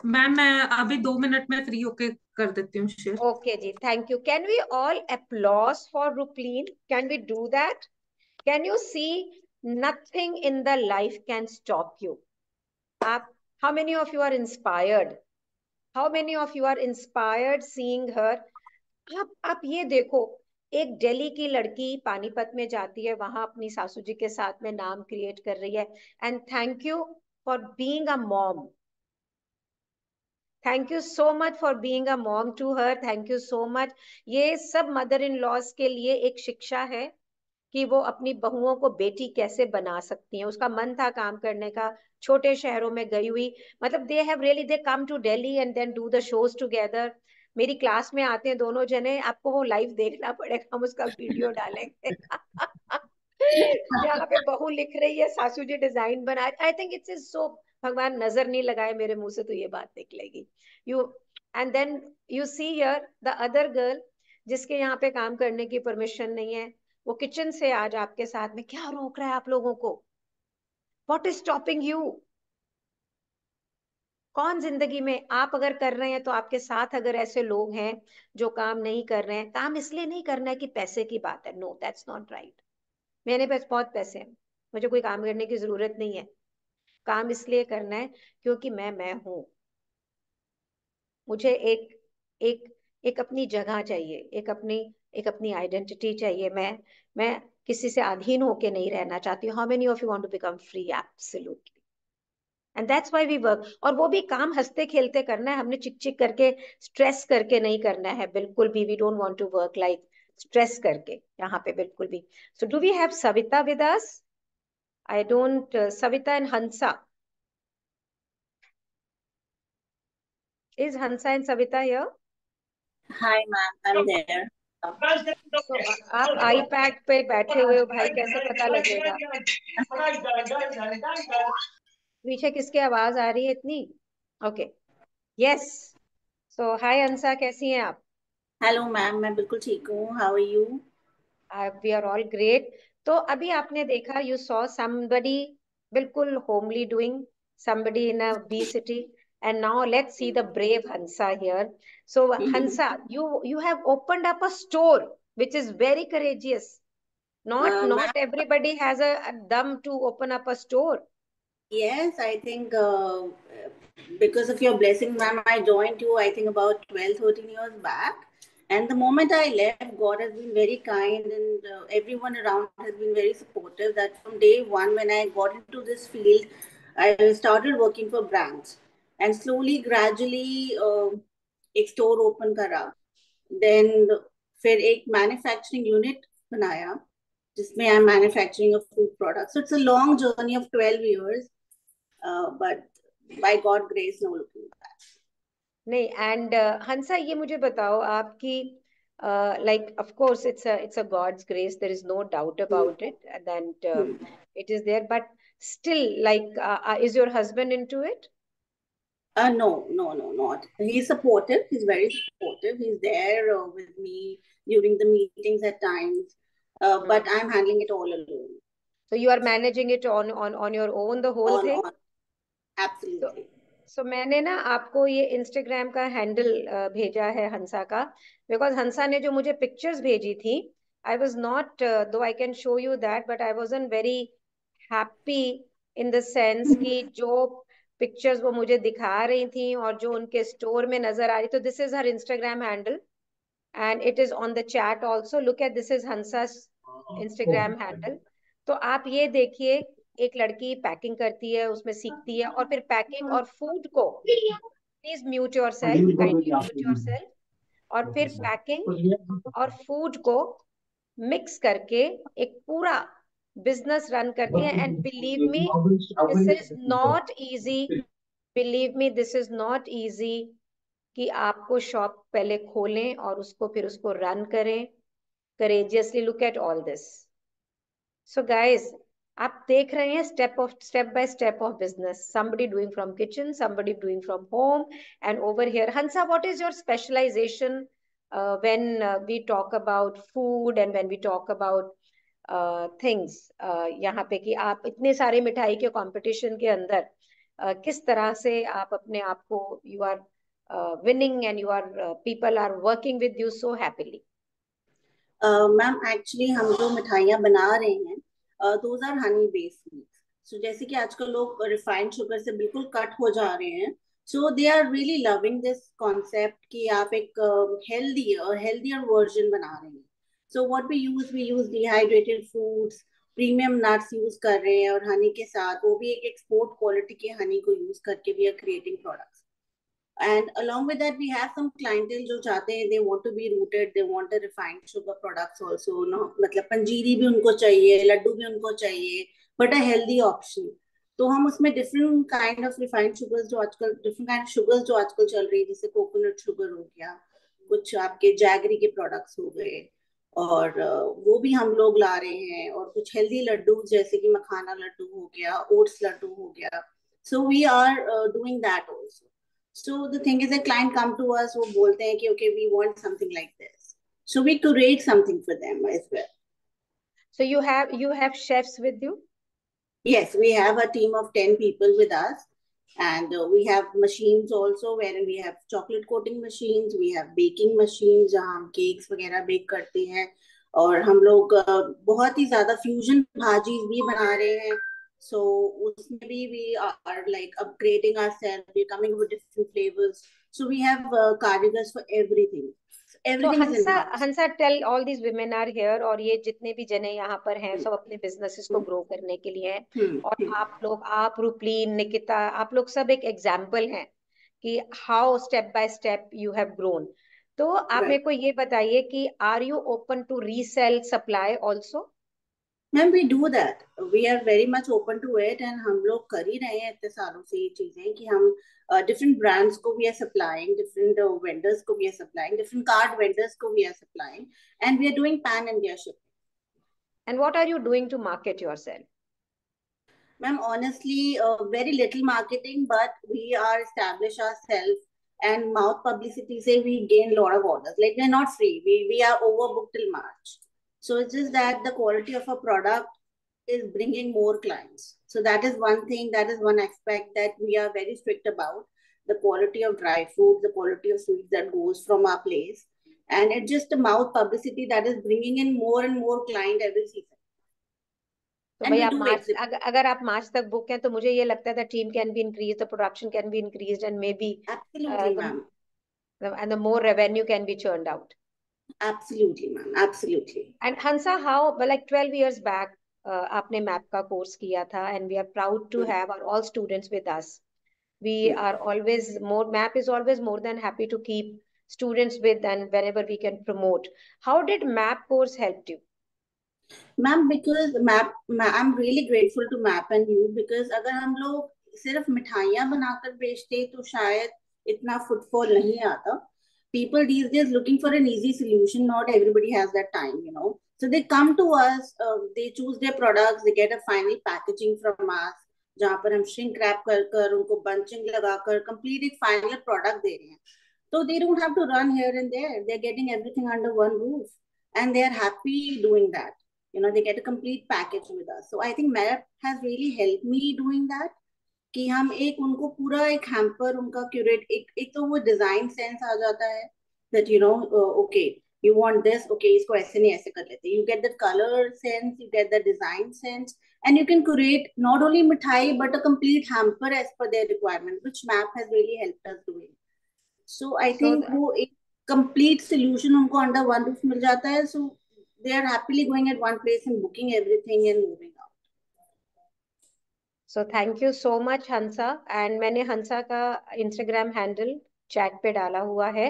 मैम मैं अभी 2 मिनट में फ्री होके कर देती हूँ शेयर। Okay जी, thank you. Can we all applause for Rupleen? Can we do that? Can you see? Nothing in the life can stop you. आप, how many of you are inspired? How many of you are inspired seeing her? आप ये देखो, एक दिल्ली की लड़की पानीपत में जाती है, वहां अपनी सासू जी के साथ में नाम क्रिएट कर रही है। And thank you for being a mom. Thank you so much for being a mom to her. Thank you so much. ये सब मदर इन लॉज के लिए एक शिक्षा है कि वो अपनी बहुओं को बेटी कैसे बना सकती हैं। उसका मन था काम करने का, छोटे शहरों में गई हुई। मतलब they have really, they come to Delhi and then do the shows together. मेरी क्लास में आते हैं दोनों जने, आपको वो लाइव देखना पड़ेगा, हम उसका वीडियो डालेंगे। जहाँ पे बहू लिख रही है, सासू जी डिजाइन बना, I think it's is so, भगवान नजर नहीं लगाए मेरे मुंह से तो ये बात निकलेगी। You, and then you see here the other girl, जिसके यहाँ पे काम करने की परमिशन नहीं है, वो किचन से आज आपके साथ में, क्या रोक रहा है आप लोगों को? What is stopping you? कौन जिंदगी में, आप अगर कर रहे हैं तो आपके साथ अगर ऐसे लोग हैं जो काम नहीं कर रहे हैं, काम इसलिए नहीं करना है कि पैसे की बात है, नो दैट्स नॉट राइट। मेरे पास बहुत पैसे हैं, मुझे कोई काम करने की जरूरत नहीं है। काम इसलिए करना है क्योंकि मैं हूं। मुझे एक एक अपनी जगह चाहिए, एक अपनी आइडेंटिटी चाहिए। मैं किसी से अधीन होके नहीं रहना चाहती हूँ. How many of you want to become free? Absolutely. And that's why we work. और वो भी काम हंसते खेलते करना है, हमने चिक चिक करके स्ट्रेस करके नहीं करना है बिल्कुल भी. We don't want to work like stress करके यहाँ पे बिल्कुल भी. So do we have Savita with us? I don't. Savita and Hansa. Is Hansa and Savita here? Hi, ma'am. I'm there. So, आप iPad पे बैठे हुए हो भाई, कैसे पता लगेगा? पीछे किसकी आवाज आ रही है इतनी? ओके. यस. सो हाय हंसा, कैसी हैं आप? हेलो मैम, मैं बिल्कुल ठीक हूँ. How are you? We are all great. तो अभी आपने देखा, यू सॉ समबडी बिल्कुल homely doing, somebody in a bee city, and now let's see the brave Hansa here. So Hansa, you have opened up a store, which is very courageous. Not Ma'am, everybody has a dum to open up a store. yes, I think because of your blessing, ma'am, I joined you, I think, about 12, 13 years back. And the moment I left, God has been very kind, and everyone around has been very supportive. That from day one, when I got into this field, I started working for brands. And slowly, gradually, एक store open करा. Then फिर एक manufacturing unit बनाया, जिसमें I'm manufacturing a food product. So it's a long journey of 12 years. But by God grace, no looking back. नहीं. And हंसा, ये मुझे बताओ आपकी, like of course it's a God's grace, there is no doubt about it, and it is there, but still, like, is your husband into it? No, no, no, not. He's supportive. He's very supportive. He's there with me during the meetings at times. But I'm handling it all alone. So you are managing it on your own, the whole thing? Absolutely. So मैंने ना आपको ये Instagram का handle भेजा है हंसा का, because हंसा ने जो मुझे पिक्चर्स भेजी थी, आई वॉज नॉट, दो I can show you that, but I वॉजन very happy in the sense कि जो पिक्चर्स वो मुझे दिखा रही थी और जो उनके स्टोर में नजर आ रही. तो this is her Instagram handle and it is on the chat also. Look at, this is Hansa's Instagram handle. तो आप ये देखिए, एक लड़की पैकिंग करती है, उसमें सीखती है, और फिर पैकिंग और फूड को, please mute your self, kindly mute your self, और फिर पैकिंग और फूड को मिक्स करके एक पूरा बिजनेस रन करती है. And believe me, this is not easy. Believe me, this is not easy कि आपको शॉप पहले खोलें और उसको फिर उसको रन करें courageously. Look at all this. So guys, आप देख रहे हैं step by step of business. somebody doing from kitchen, somebody doing from home, and over here, Hansa, what is your specialization when we talk about food and when we talk about things? यहाँ पे कि आप इतने सारे मिठाई के competition के अंदर किस तरह से आप अपने आप को, you are winning, and you are people are working with you so happily. Ma'am, actually हम जो मिठाइयाँ बना रहे हैं, दोज आर हनी बेस्ड. सो जैसे कि आजकल लोग रिफाइंड शुगर से बिल्कुल कट हो जा रहे हैं, so they are really loving this concept कि आप एक हेल्दियर वर्जन बना रहे हैं. So what we use dehydrated fruits, premium nuts use कर रहे हैं, और हनी के साथ वो भी एक एक्सपोर्ट क्वालिटी के हनी को यूज करके we are creating products. And along with that, we have some clientele जो चाहते हैं, they want to be rooted, they want the refined sugar products also, no, मतलब पंजीरी भी उनको चाहिए, लड्डू भी उनको चाहिए, but a healthy option. तो हम उसमें different kind of refined sugars जो आजकल, different kind of sugars जो आजकल चल रही है, जैसे कोकोनट शुगर हो गया, कुछ आपके जैगरी के प्रोडक्ट्स हो गए, और वो भी हम लोग ला रहे हैं, और कुछ हेल्दी लड्डू जैसे कि मखाना लड्डू हो गया, ओट्स लड्डू हो गया. So we are doing that also. So the thing is, a client come to us वो बोलते हैं कि okay, we want something like this. So we create something for them as well. So you have chefs with you? Yes, we have a team of 10 people with us, and we have machines also wherein we have chocolate coating machines, we have baking machines जहाँ हम cakes वगैरह bake करते हैं, और हम लोग बहुत ही ज़्यादा fusion भाजीज भी बना रहे हैं. So उसमें भी we are like upgrading ourselves, we're coming with different flavors. So we have cardigans for everything. तो everything is Hansa in-house. Hansa tell all these women are here, और ये जितने भी जने यहाँ पर हैं सब अपने बिजनेसेस को ग्रो करने के लिए हैं, और आप लोग, आप रुपलीन, निकिता, आप लोग सब एक एग्जाम्पल हैं कि how step by step you have grown. तो आप मेरे को ये बताइए कि are you open to resell supply also? Ma'am we do that, we are very much open to it, and हम लोग कर ही रहे हैं इतने सालों से ये चीजें कि हम डिफरेंट ब्रांड्स को we are supplying, different vendors को we are supplying, different card vendors को we are supplying, and we are doing pan India shipping. And what are you doing to market yourself? Ma'am, honestly, very little marketing, but we are establish ourselves, and mouth publicity say we gain a lot of orders. Like, we're not free. We are overbooked till March. So it's just that the quality of our product is bringing more clients. So that is one thing, that is one aspect that we are very strict about. The quality of dry fruits, the quality of sweets that goes from our place. And it's just the mouth publicity that is bringing in more and more client every season. तो भाई आप मार्च, अगर आप मार्च तक book हैं तो मुझे ये लगता है the team can be increase, the production can be increased, and may be Absolutely, ma'am. and the more revenue can be churned out. Absolutely, ma'am. Absolutely. And Hansa, how, well, like 12 years back, आपने map का course किया था, and we are proud to have our all students with us. We are always more, MAP is always more than happy to keep students with, and whenever we can promote. How did MAP course help you? Ma'am, because I'm really grateful to map and you, because अगर हम लोग सिर्फ मिठाइयाँ बनाकर बेचते तो शायद इतना फुटफॉल नहीं आता. People these days looking for an easy solution. Not everybody has that time, you know. So they come to us, they choose their products, they get a final packaging from us, जहाँ पर हम shrink wrap कर उनको bunching लगाकर complete एक final product दे रहे हैं. So they don't have to run here and there. They're getting everything under one roof, and they are happy doing that. You know, they get a complete package with us. So I think MAP has really helped me doing that. कि हम एक उनको पूरा एक hamper उनका curate, एक तो वो डिजाइन सेंस आ जाता है that you know, okay, you want this, okay, इसको ऐसे नहीं ऐसे कर लेते. You get the color sense, you get the design sense, and you can create not only मिठाई but a complete hamper as per their requirement, which MAP has really helped us doing. So I think वो एक complete solution उनको under one roof मिल जाता है. So they are happily going at one place and booking everything and moving out. So thank you so much, Hansa. And मैंने हंसा का Instagram handle chat पे डाला हुआ है.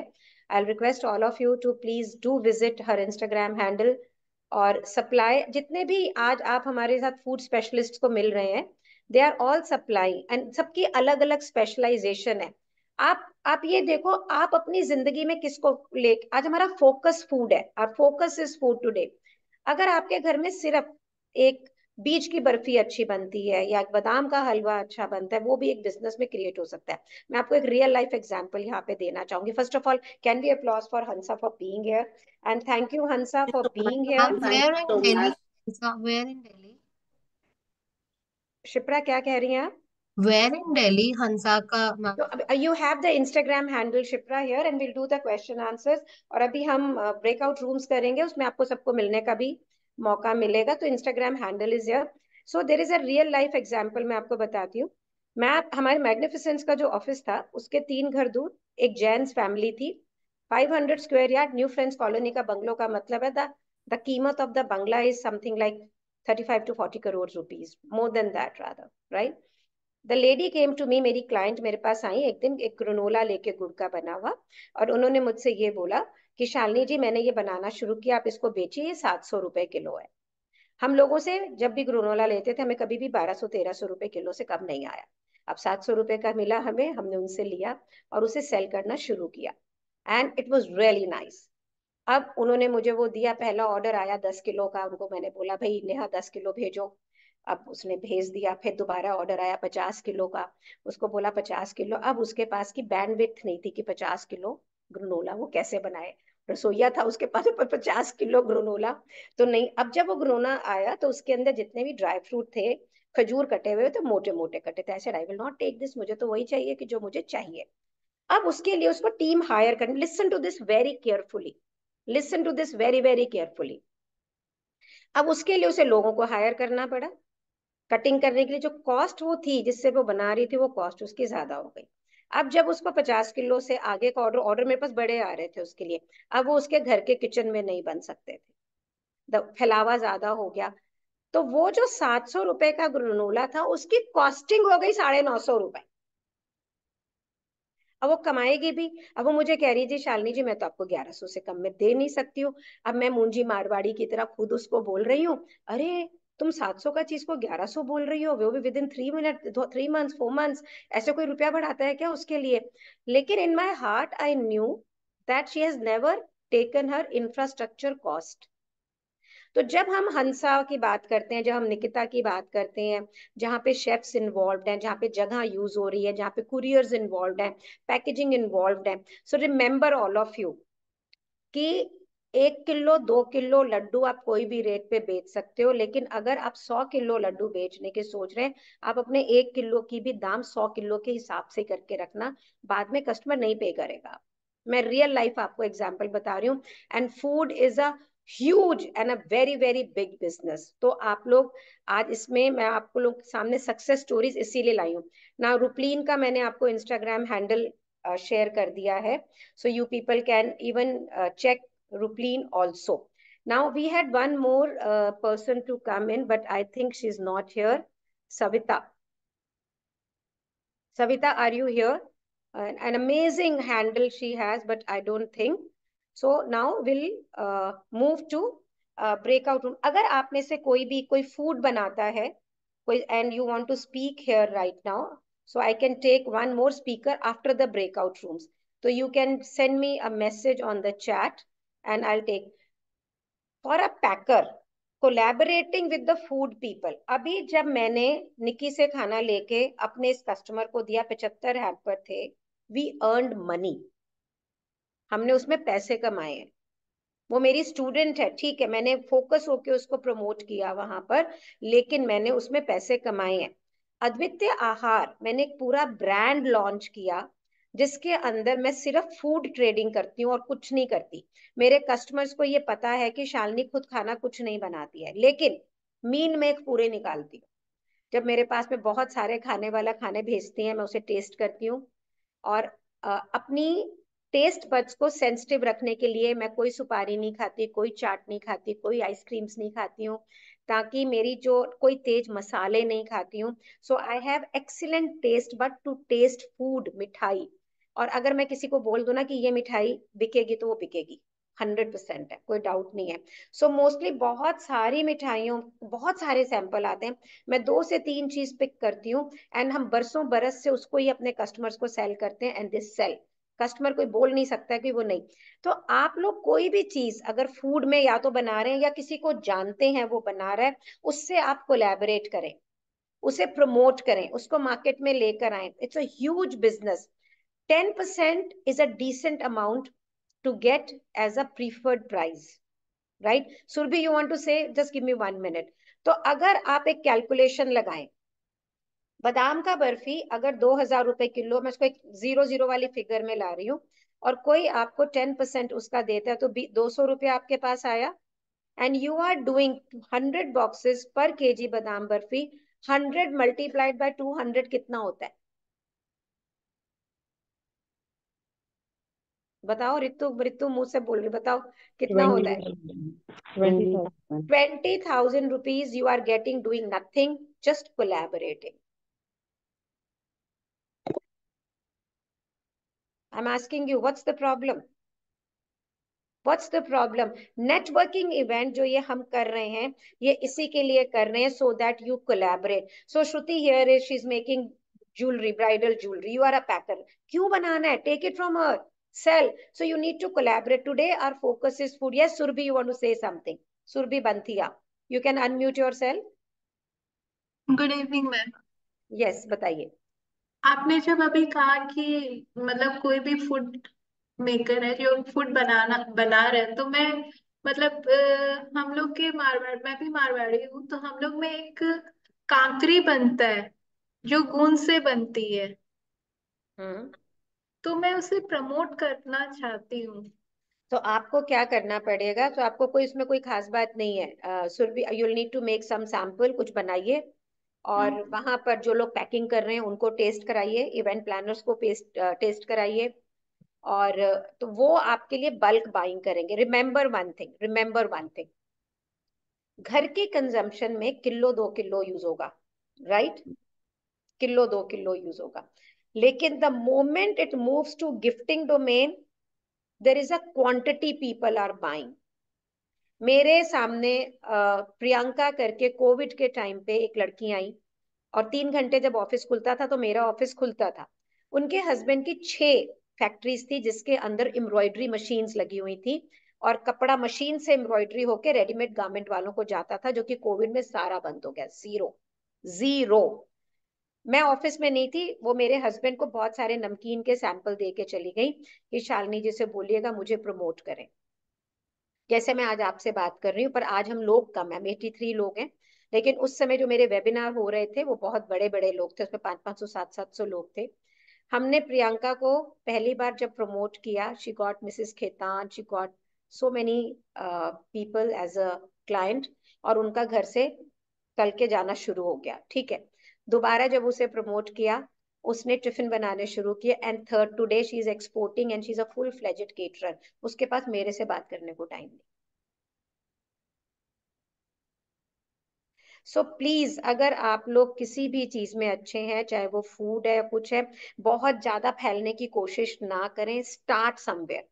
I'll request all of you to please do visit her Instagram handle. और supply जितने भी आज आप हमारे साथ फूड स्पेशलिस्ट को मिल रहे हैं, they are all supply, and सबकी अलग अलग स्पेशलाइजेशन है. आप ये देखो, आप अपनी जिंदगी में किसको ले, आज हमारा फोकस फूड है, और फोकस इज फूड टुडे. अगर आपके घर में सिर्फ एक बीज की बर्फी अच्छी बनती है या बादाम का हलवा अच्छा बनता है, वो भी एक बिजनेस में क्रिएट हो सकता है. मैं आपको एक रियल लाइफ एग्जांपल यहाँ पे देना चाहूंगी. First of all, can be applause for Hansa for being here, and thank you Hansa for being here. Where in Delhi? Where in Delhi? Shipra, क्या कह रही हैं आप? Where in Delhi? हंसा का So you have the Instagram handle Shipra here, and we'll do the question answers. और अभी हम breakout rooms करेंगे, उसमें आपको सबको मिलने का भी मौका मिलेगा. तो Instagram handle is here. So there is a real life example मैं आपको बताती हूँ. हमारे मैग्निफिसेंस का जो ऑफिस था, उसके 3 घर दूर एक जैन्स फैमिली थी. 500 square yard new friends colony का बंगलो का मतलब है द कीमत of the Bangla is something like 35 to 40 crore rupees, more than that rather, right? The lady came to me, मेरी क्लाइंट मेरे पास आई एक दिन, एक ग्रेनोला लेके गुड़ का बना हुआ, और उन्होंने मुझसे ये बोला कि शालिनी जी, मैंने ये बनाना शुरू किया, आप इसको बेचिए, ये 700 रुपए किलो है. हम लोगों से जब भी ग्रेनोला लेते थे, हमें कभी भी 1200-1300 रुपए किलो से कम नहीं आया. अब 700 रुपए का मिला हमें, हमने उनसे लिया और उसे सेल करना शुरू किया, and it was really nice. अब उन्होंने मुझे वो दिया, पहला ऑर्डर आया 10 किलो का. उनको मैंने बोला, भाई नेहा 10 किलो भेजो. अब उसने भेज दिया. फिर दोबारा ऑर्डर आया 50 किलो का. उसको बोला 50 किलो. अब उसके पास की बैंडविड्थ नहीं थी कि 50 किलो ग्रेनोला वो कैसे बनाए. रसोईया था उसके पास, पर 50 किलो ग्रेनोला तो नहीं. अब जब वो ग्रेनोला आया तो उसके अंदर जितने भी ड्राई फ्रूट थे, खजूर कटे हुए तो मोटे मोटे कटे थे. ऐसे I will not take this, मुझे तो वही चाहिए कि जो मुझे चाहिए. अब उसके लिए उसको टीम हायर करनी. Listen to this very carefully, listen to this very very carefully. अब उसके लिए उसे लोगों को हायर करना पड़ा. कटिंग करने के लिए जो कॉस्ट वो थी जिससे वो बना रही थी, वो कॉस्ट उसकी ज्यादा हो गई. अब जब उसको 50 किलो से आगे का ऑर्डर मेरे पास बड़े आ रहे थे उसके लिए, अब वो उसके घर के किचन में नहीं बन सकते थे, फैलावा ज्यादा हो गया। तो वो जो 700 रुपए का ग्रेनोला था उसकी कॉस्टिंग हो गई 950 रुपए। अब वो कमाएगी भी। अब वो मुझे कह रही थी शालिनी जी मैं तो आपको 1100 से कम में दे नहीं सकती हूँ। अब मैं मुंजी मारवाड़ी की तरह खुद उसको बोल रही हूँ, अरे तुम 700 का चीज को 1100 बोल रही हो, वो भी with in 3 minute, 3 months 4 months, ऐसे कोई रुपया बढ़ाता है क्या उसके लिए? लेकिन in my heart I knew that she has never taken her infrastructure cost. तो जब हम हंसा की बात करते हैं, जब हम निकिता की बात करते हैं, जहाँ पे शेफ्स इन्वॉल्व हैं, जहाँ पे जगह यूज हो रही है, जहाँ पे कुरियर्स इन्वॉल्व हैं, पैकेजिंग इन्वॉल्व है, so remember all of you कि 1 किलो 2 किलो लड्डू आप कोई भी रेट पे बेच सकते हो, लेकिन अगर आप 100 किलो लड्डू बेचने के सोच रहे हैं, आप अपने 1 किलो की भी दाम 100 किलो के हिसाब से करके रखना, बाद में कस्टमर नहीं पे करेगा। मैं रियल लाइफ आपको एग्जांपल बता रही हूँ। And food is a huge and a very very big business. तो आप लोग आज इसमें मैं आपको लोग सामने सक्सेस स्टोरीज इसीलिए लाई हूँ ना। रुपलीन का मैंने आपको इंस्टाग्राम हैंडल शेयर कर दिया है, so you people can even check Rupleen also. Now we had one more person to come in, but I think she's not here. Savita. Savita, are you here? An amazing handle she has, but I don't think. So now we'll move to breakout room. अगर आप में से कोई भी कोई food बनाता है, कोई and you want to speak here right now, so I can take one more speaker after the breakout rooms. So you can send me a message on the chat and I'll take. For a packer collaborating with the food people, अभी जब मैंने निकी से खाना लेके अपने इस customer को दिया, 75 हैम्पर थे, वी अर्नड मनी, हमने उसमें पैसे कमाए हैं। वो मेरी स्टूडेंट है, ठीक है, मैंने फोकस होके उसको प्रमोट किया वहां पर, लेकिन मैंने उसमें पैसे कमाए हैं। अद्वितीय आहार मैंने एक पूरा ब्रांड लॉन्च किया जिसके अंदर मैं सिर्फ फूड ट्रेडिंग करती हूँ और कुछ नहीं करती। मेरे कस्टमर्स को ये पता है कि शालिनी खुद खाना कुछ नहीं बनाती है, लेकिन मीन मेक पूरे निकालती हूँ। जब मेरे पास में बहुत सारे खाने वाला खाने भेजते हैं, मैं उसे टेस्ट करती हूँ और अपनी टेस्ट बड्स को सेंसिटिव रखने के लिए मैं कोई सुपारी नहीं खाती, कोई चाट नहीं खाती, कोई आइसक्रीम्स नहीं खाती हूँ, ताकि मेरी जो कोई तेज मसाले नहीं खाती हूँ। So I have excellent taste but to taste food, mithai. और अगर मैं किसी को बोल दूं ना कि ये मिठाई बिकेगी तो वो बिकेगी, 100% है, कोई डाउट नहीं है। सो मोस्टली बहुत सारी मिठाइयों, बहुत सारे सैंपल आते हैं, मैं 2 से 3 चीज पिक करती हूँ एंड हम बरसों बरस से उसको ही अपने कस्टमर्स को सेल करते हैं एंड दिस सेल। कस्टमर कोई बोल नहीं सकता कि वो नहीं। तो आप लोग कोई भी चीज अगर फूड में या तो बना रहे हैं या किसी को जानते हैं वो बना रहा है, उससे आप कोलैबोरेट करें, उसे प्रमोट करें, उसको मार्केट में लेकर आए। It's a huge business. 10% is a decent amount to get as a preferred price, right? Surbhi, you want to say? Just give me 1 minute. तो अगर आप एक कैलकुलेशन लगाएं, बादाम का बर्फी अगर 2,000 रुपए किलो, मैं उसको एक 0 0 वाली फिगर में ला रही हूँ, और कोई आपको 10% उसका देता है, तो 200 रुपया आपके पास आया। And you are doing 100 boxes per KG badam barfi, 100 multiplied by 200 कितना होता है? बताओ रितु, रितु मुंह से बोल रही, बताओ कितना होता है? 20,000 rupees you are getting doing nothing, just collaborating. I'm asking you, what's the problem? What's the problem? Networking event जो ये हम कर रहे हैं, ये इसी के लिए कर रहे हैं, so that you collaborate. So Shruti here is, she's making jewelry, bridal jewelry. You are a packer. क्यों बनाना है? Take it from her. Sell. So you need to collaborate. Today our focus is food. Yes, Surbi, you want to say something? Surbi Banthia. You can unmute yourself. Good evening ma'am. Yes, बताइए। आपने जब अभी कहा कि मतलब कोई भी food maker है जो फूड बना रहे हैं, तो मैं मतलब हम लोग के मारवाड़, मैं भी मारवाड़ी हूँ, तो हम लोग में एक कांकरी बनता है जो गूंद से बनती है, तो मैं उसे प्रमोट करना चाहती हूँ। तो आपको क्या करना पड़ेगा? तो आपको कोई इसमें कोई खास बात नहीं है। Surabhi, you will need to make some sample, कुछ बनाइए और वहां पर जो लोग पैकिंग कर रहे हैं उनको टेस्ट कराइए, इवेंट प्लानर्स को टेस्ट कराइए, और तो वो आपके लिए बल्क बाइंग करेंगे। रिमेंबर वन थिंग, घर के कंजम्पशन में किलो 2 किलो यूज होगा, राइट? किलो 2 किलो यूज होगा, लेकिन the moment it moves to gifting domain, there is a quantity people are buying. मेरे सामने प्रियंका करके कोविड के टाइम पे एक लड़की आई, और 3 घंटे जब ऑफिस खुलता था तो मेरा ऑफिस खुलता था। उनके हस्बैंड की 6 फैक्ट्रीज थी जिसके अंदर एम्ब्रॉयडरी मशीन्स लगी हुई थी, और कपड़ा मशीन से एम्ब्रॉयडरी होके रेडीमेड गारमेंट वालों को जाता था, जो कि कोविड में सारा बंद हो गया, जीरो जीरो। मैं ऑफिस में नहीं थी, वो मेरे हस्बैंड को बहुत सारे नमकीन के सैंपल दे के चली गई कि शालिनी जी से बोलिएगा मुझे प्रमोट करें। जैसे मैं आज आपसे बात कर रही हूँ, पर आज हम लोग कम है, 83 लोग हैं, लेकिन उस समय जो मेरे वेबिनार हो रहे थे वो बहुत बड़े बड़े लोग थे, उसमें 500 700 लोग थे। हमने प्रियंका को पहली बार जब प्रमोट किया, she got Mrs Khetan, she got so many people as a client, और उनका घर से चल के जाना शुरू हो गया, ठीक है। दोबारा जब उसे प्रमोट किया, उसने टिफिन बनाने शुरू किए, and third today she is exporting and she is a full fledged caterer. उसके पास मेरे से बात करने को टाइम नहीं। सो प्लीज, अगर आप लोग किसी भी चीज में अच्छे हैं, चाहे वो फूड है या कुछ है, बहुत ज्यादा फैलने की कोशिश ना करें। Start somewhere.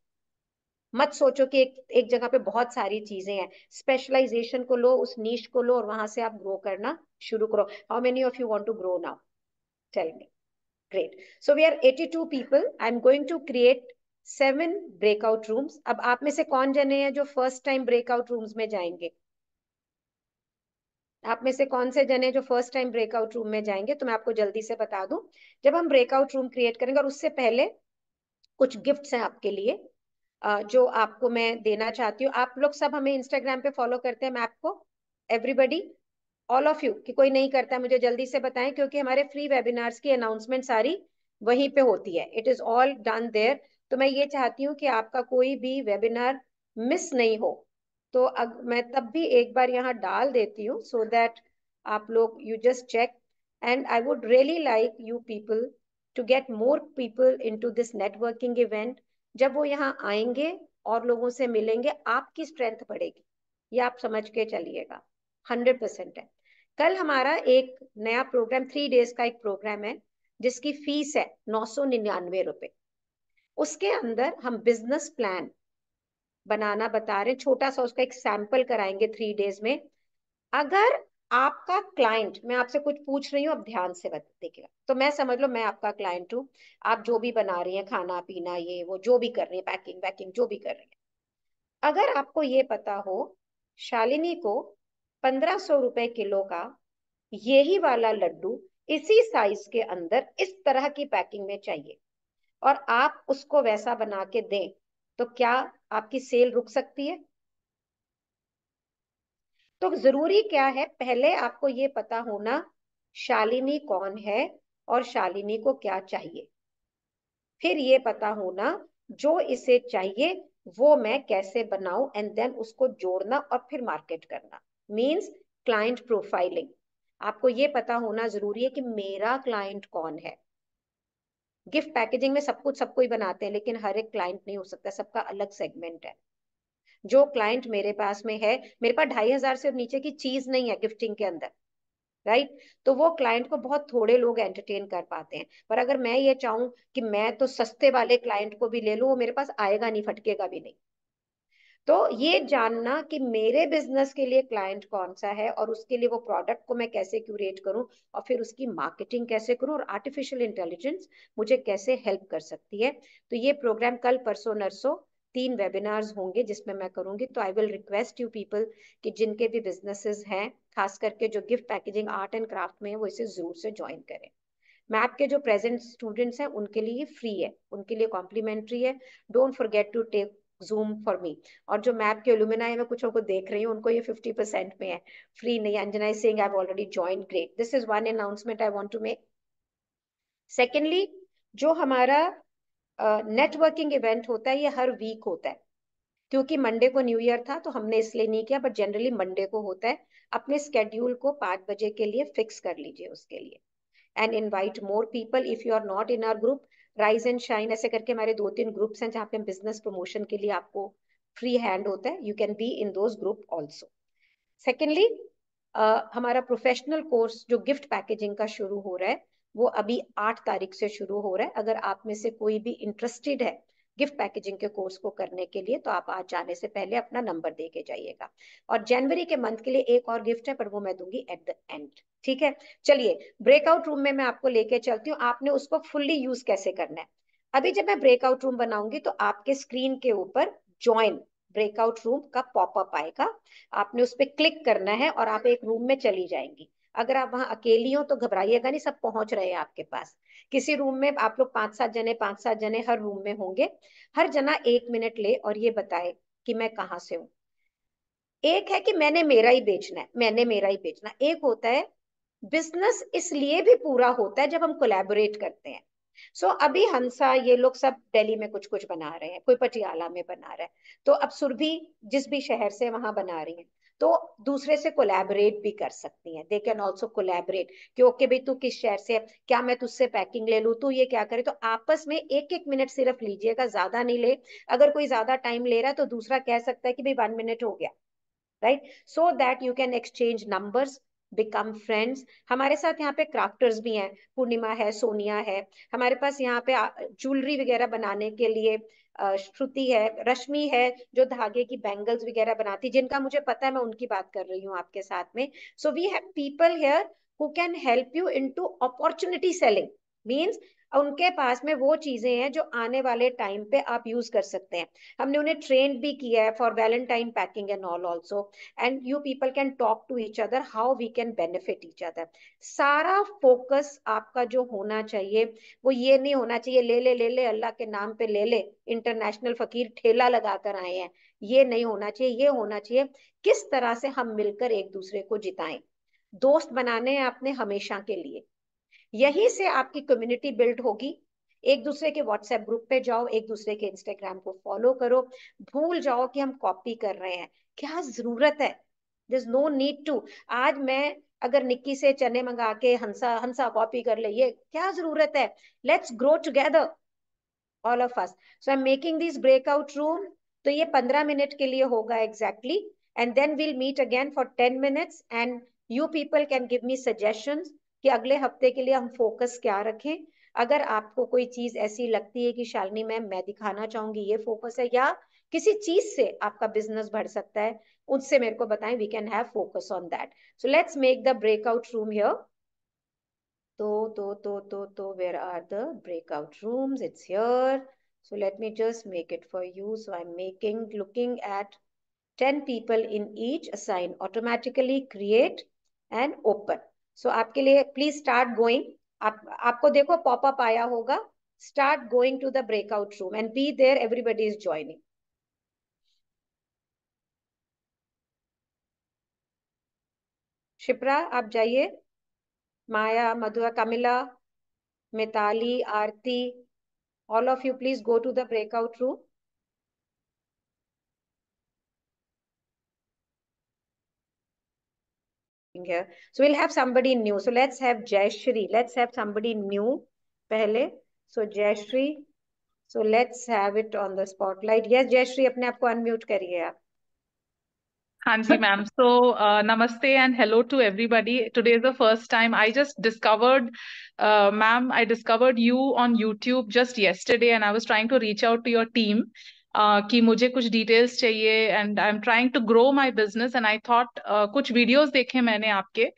मत सोचो कि एक जगह पे बहुत सारी चीजें हैं। स्पेशलाइजेशन को लो, उस नीश को लो, और वहां से आप ग्रो करना शुरू करो। How many of you want to grow now? Tell me. Great. So we are 82 people. I'm going to create 7 breakout rooms. अब आप में से कौन जने हैं जो फर्स्ट टाइम ब्रेकआउट रूम्स में जाएंगे? आप में से कौन से जने जो फर्स्ट टाइम ब्रेकआउट रूम में जाएंगे? तो मैं आपको जल्दी से बता दूं, जब हम ब्रेकआउट रूम क्रिएट करेंगे, और उससे पहले कुछ गिफ्ट्स हैं आपके लिए जो आपको मैं देना चाहती हूँ। आप लोग सब हमें इंस्टाग्राम पे फॉलो करते हैं मैप को? Everybody, all of you? कि कोई नहीं करता है मुझे जल्दी से बताएं, क्योंकि हमारे फ्री वेबिनार्स की अनाउंसमेंट सारी वहीं पे होती है। It is all done there. तो मैं ये चाहती हूँ कि आपका कोई भी वेबिनार मिस नहीं हो। तो मैं तब भी एक बार यहाँ डाल देती हूँ, सो दैट आप लोग you just check. And I would really like you people to get more people into this networking event. जब वो यहाँ आएंगे और लोगों से मिलेंगे, आपकी स्ट्रेंथ बढ़ेगी, ये आप समझ के चलिएगा। 100% है। कल हमारा एक नया प्रोग्राम, 3 डेज का एक प्रोग्राम है, जिसकी फीस है 999 रुपए। उसके अंदर हम बिजनेस प्लान बनाना बता रहे हैं, छोटा सा उसका एक सैंपल कराएंगे 3 डेज में। अगर आपका क्लाइंट, मैं आपसे कुछ पूछ रही हूँ, अब ध्यान से देखिएगा, तो मैं समझ लो मैं आपका क्लाइंट हूँ। आप जो भी बना रही हैं, खाना पीना ये वो जो भी कर रही है, पैकिंग वैकिंग जो भी कर रही है, अगर आपको ये पता हो शालिनी को 1500 रुपए किलो का यही वाला लड्डू इसी साइज के अंदर इस तरह की पैकिंग में चाहिए, और आप उसको वैसा बना के दें, तो क्या आपकी सेल रुक सकती है? तो जरूरी क्या है, पहले आपको ये पता होना शालिनी कौन है और शालिनी को क्या चाहिए। फिर ये पता होना जो इसे चाहिए वो मैं कैसे बनाऊं, एंड देन उसको जोड़ना और फिर मार्केट करना, मींस क्लाइंट प्रोफाइलिंग। आपको ये पता होना जरूरी है कि मेरा क्लाइंट कौन है। गिफ्ट पैकेजिंग में सब कुछ सबको ही बनाते हैं, लेकिन हर एक क्लाइंट नहीं हो सकता, सबका अलग सेगमेंट है। जो क्लाइंट मेरे पास में है, मेरे पास 2500 से नीचे की चीज नहीं है गिफ्टिंग के अंदर, राइट? तो वो क्लाइंट को बहुत थोड़े लोग एंटरटेन कर पाते हैं। पर अगर मैं ये चाहूं कि मैं तो सस्ते वाले क्लाइंट को भी ले लूं, वो मेरे पास आएगा नहीं, फटकेगा भी नहीं। तो ये जानना कि मेरे बिजनेस के लिए क्लाइंट कौन सा है, और उसके लिए वो प्रोडक्ट को मैं कैसे क्यूरेट करूं, और फिर उसकी मार्केटिंग कैसे करूं, और आर्टिफिशियल इंटेलिजेंस मुझे कैसे हेल्प कर सकती है। तो ये प्रोग्राम कल परसों नरसों 3 वेबिनार्स होंगे जिसमें मैं करूंगी। तो I will request you people कि जिनके भी बिजनेसेस हैं, खास करके जो gift packaging art and craft में है, वो इसे जरूर से ज्वाइन करें। मैप के जो प्रेजेंट स्टूडेंट्स हैं उनके लिए फ्री है, उनके लिए कॉम्प्लीमेंट्री है। Don't forget to take zoom for me. और जो मैप के एलुमिनाई मैं कुछ को देख रही हूँ, उनको ये 50% में है, फ्री नहीं। Anjana is saying I have already joined, great. This is one announcement I want to make. Secondly, जो हमारा नेटवर्किंग इवेंट होता है, ये हर वीक होता है। क्योंकि मंडे को न्यू ईयर था तो हमने इसलिए नहीं किया, बट जनरली मंडे को होता है। अपने स्केड्यूल को 5 बजे के लिए फिक्स कर लीजिए उसके लिए, and invite more people if you are not in our group. Rise and shine ऐसे करके हमारे 2-3 ग्रुप्स हैं जहाँ पे बिजनेस प्रमोशन के लिए आपको फ्री हैंड होता है, you can be in those group also. Secondly, हमारा प्रोफेशनल कोर्स जो गिफ्ट पैकेजिंग का शुरू हो रहा है वो अभी 8 तारीख से शुरू हो रहा है। अगर आप में से कोई भी इंटरेस्टेड है गिफ्ट पैकेजिंग के कोर्स को करने के लिए तो आप आज जाने से पहले अपना नंबर दे के जाइएगा। और जनवरी के मंथ के लिए एक और गिफ्ट है पर वो मैं दूंगी एट द एंड, ठीक है। चलिए ब्रेकआउट रूम में मैं आपको लेके चलती हूँ, आपने उसको फुल्ली यूज कैसे करना है। अभी जब मैं ब्रेकआउट रूम बनाऊंगी तो आपके स्क्रीन के ऊपर ज्वाइन ब्रेकआउट रूम का पॉपअप आएगा, आपने उस पर क्लिक करना है और आप एक रूम में चली जाएंगी। अगर आप वहां अकेली हो तो घबराइएगा नहीं, सब पहुंच रहे हैं आपके पास। किसी रूम में आप लोग 5-7 जने हर रूम में होंगे। हर जना 1 मिनट ले और ये बताए कि मैं कहाँ से हूँ। एक है कि मैंने मेरा ही बेचना है, मैंने मेरा ही बेचना। एक होता है बिजनेस इसलिए भी पूरा होता है जब हम कोलैबोरेट करते हैं। अभी हंसा ये लोग सब दिल्ली में कुछ कुछ बना रहे हैं, कोई पटियाला में बना रहा है, तो अब सुरभि जिस भी शहर से वहां बना रही है तो दूसरे से कोलैबोरेट भी कर सकती हैं। दे कैन ऑल्सो कोलैबोरेट कि ओके भाई तू किस शहर से है, क्या मैं तुझसे पैकिंग ले लूं, तू ये क्या करे। तो आपस में 1-1 मिनट सिर्फ लीजिएगा, ज्यादा नहीं ले। अगर कोई ज्यादा टाइम ले रहा है तो दूसरा कह सकता है कि भाई 1 मिनट हो गया, right, so that you can exchange numbers, become friends. हमारे साथ यहाँ पे क्राफ्टर्स भी हैं, पूर्णिमा है, सोनिया है, हमारे पास यहाँ पे ज्वेलरी वगैरह बनाने के लिए श्रुति है, रश्मि है जो धागे की बैंगल्स वगैरह बनाती, जिनका मुझे पता है, मैं उनकी बात कर रही हूँ आपके साथ में। So we have people here who can help you into opportunity selling, means उनके पास में वो चीजें हैं जो आने वाले टाइम पे आप यूज कर सकते हैं। हमने उन्हें ट्रेन भी किया है for Valentine packing and all also, and you people can talk to each other how we can benefit each other. सारा फोकस आपका जो होना चाहिए वो ये नहीं होना चाहिए ले ले ले ले अल्लाह के नाम पे ले ले, इंटरनेशनल फकीर ठेला लगाकर आए हैं, ये नहीं होना चाहिए। ये होना चाहिए किस तरह से हम मिलकर एक दूसरे को जिताएं। दोस्त बनाने हैं आपने हमेशा के लिए, यहीं से आपकी कम्युनिटी बिल्ड होगी। एक दूसरे के व्हाट्सएप ग्रुप पे जाओ, एक दूसरे के इंस्टाग्राम को फॉलो करो, भूल जाओ कि हम कॉपी कर रहे हैं, क्या जरूरत है। There is no need to. आज मैं अगर निक्की से चने मंगा के हंसा हंसा कॉपी कर ले, ये क्या जरूरत है। Let's grow together all of us. So I am making this breakout room, तो ये 15 मिनट के लिए होगा exactly, and then will meet again for 10 minutes, and you people can give me suggestions कि अगले हफ्ते के लिए हम फोकस क्या रखें। अगर आपको कोई चीज ऐसी लगती है कि शालिनी मैम मैं दिखाना चाहूंगी ये फोकस है, या किसी चीज से आपका बिजनेस बढ़ सकता है, उससे मेरे को बताएं, we can have focus on that. So let's make the breakout room here. Where are the breakout rooms? It's here. So let me just make it for you. So I'm looking at 10 people in each, assign automatically, create and open. So आपके लिए please start going. आपको देखो pop-up आया होगा. Start going to the breakout room and be there. Everybody is joining. Shipra आप जाइए, माया, मधुआ, कमिला, मिताली, आरती, all of you please go to the breakout room. Here, so we'll have somebody new. So let's have Jayashri. Let's have somebody new पहले. So Jayashri. So let's have it on the spotlight. Yes, Jayashri, अपने आप को unmute करिए आप. हाँ जी ma'am, so namaste and hello to everybody. Today is the first time I just discovered, ma'am, I discovered you on YouTube just yesterday and I was trying to reach out to your team कि मुझे कुछ details चाहिए and I'm trying to grow my business and I thought कुछ videos देखे मैंने आपके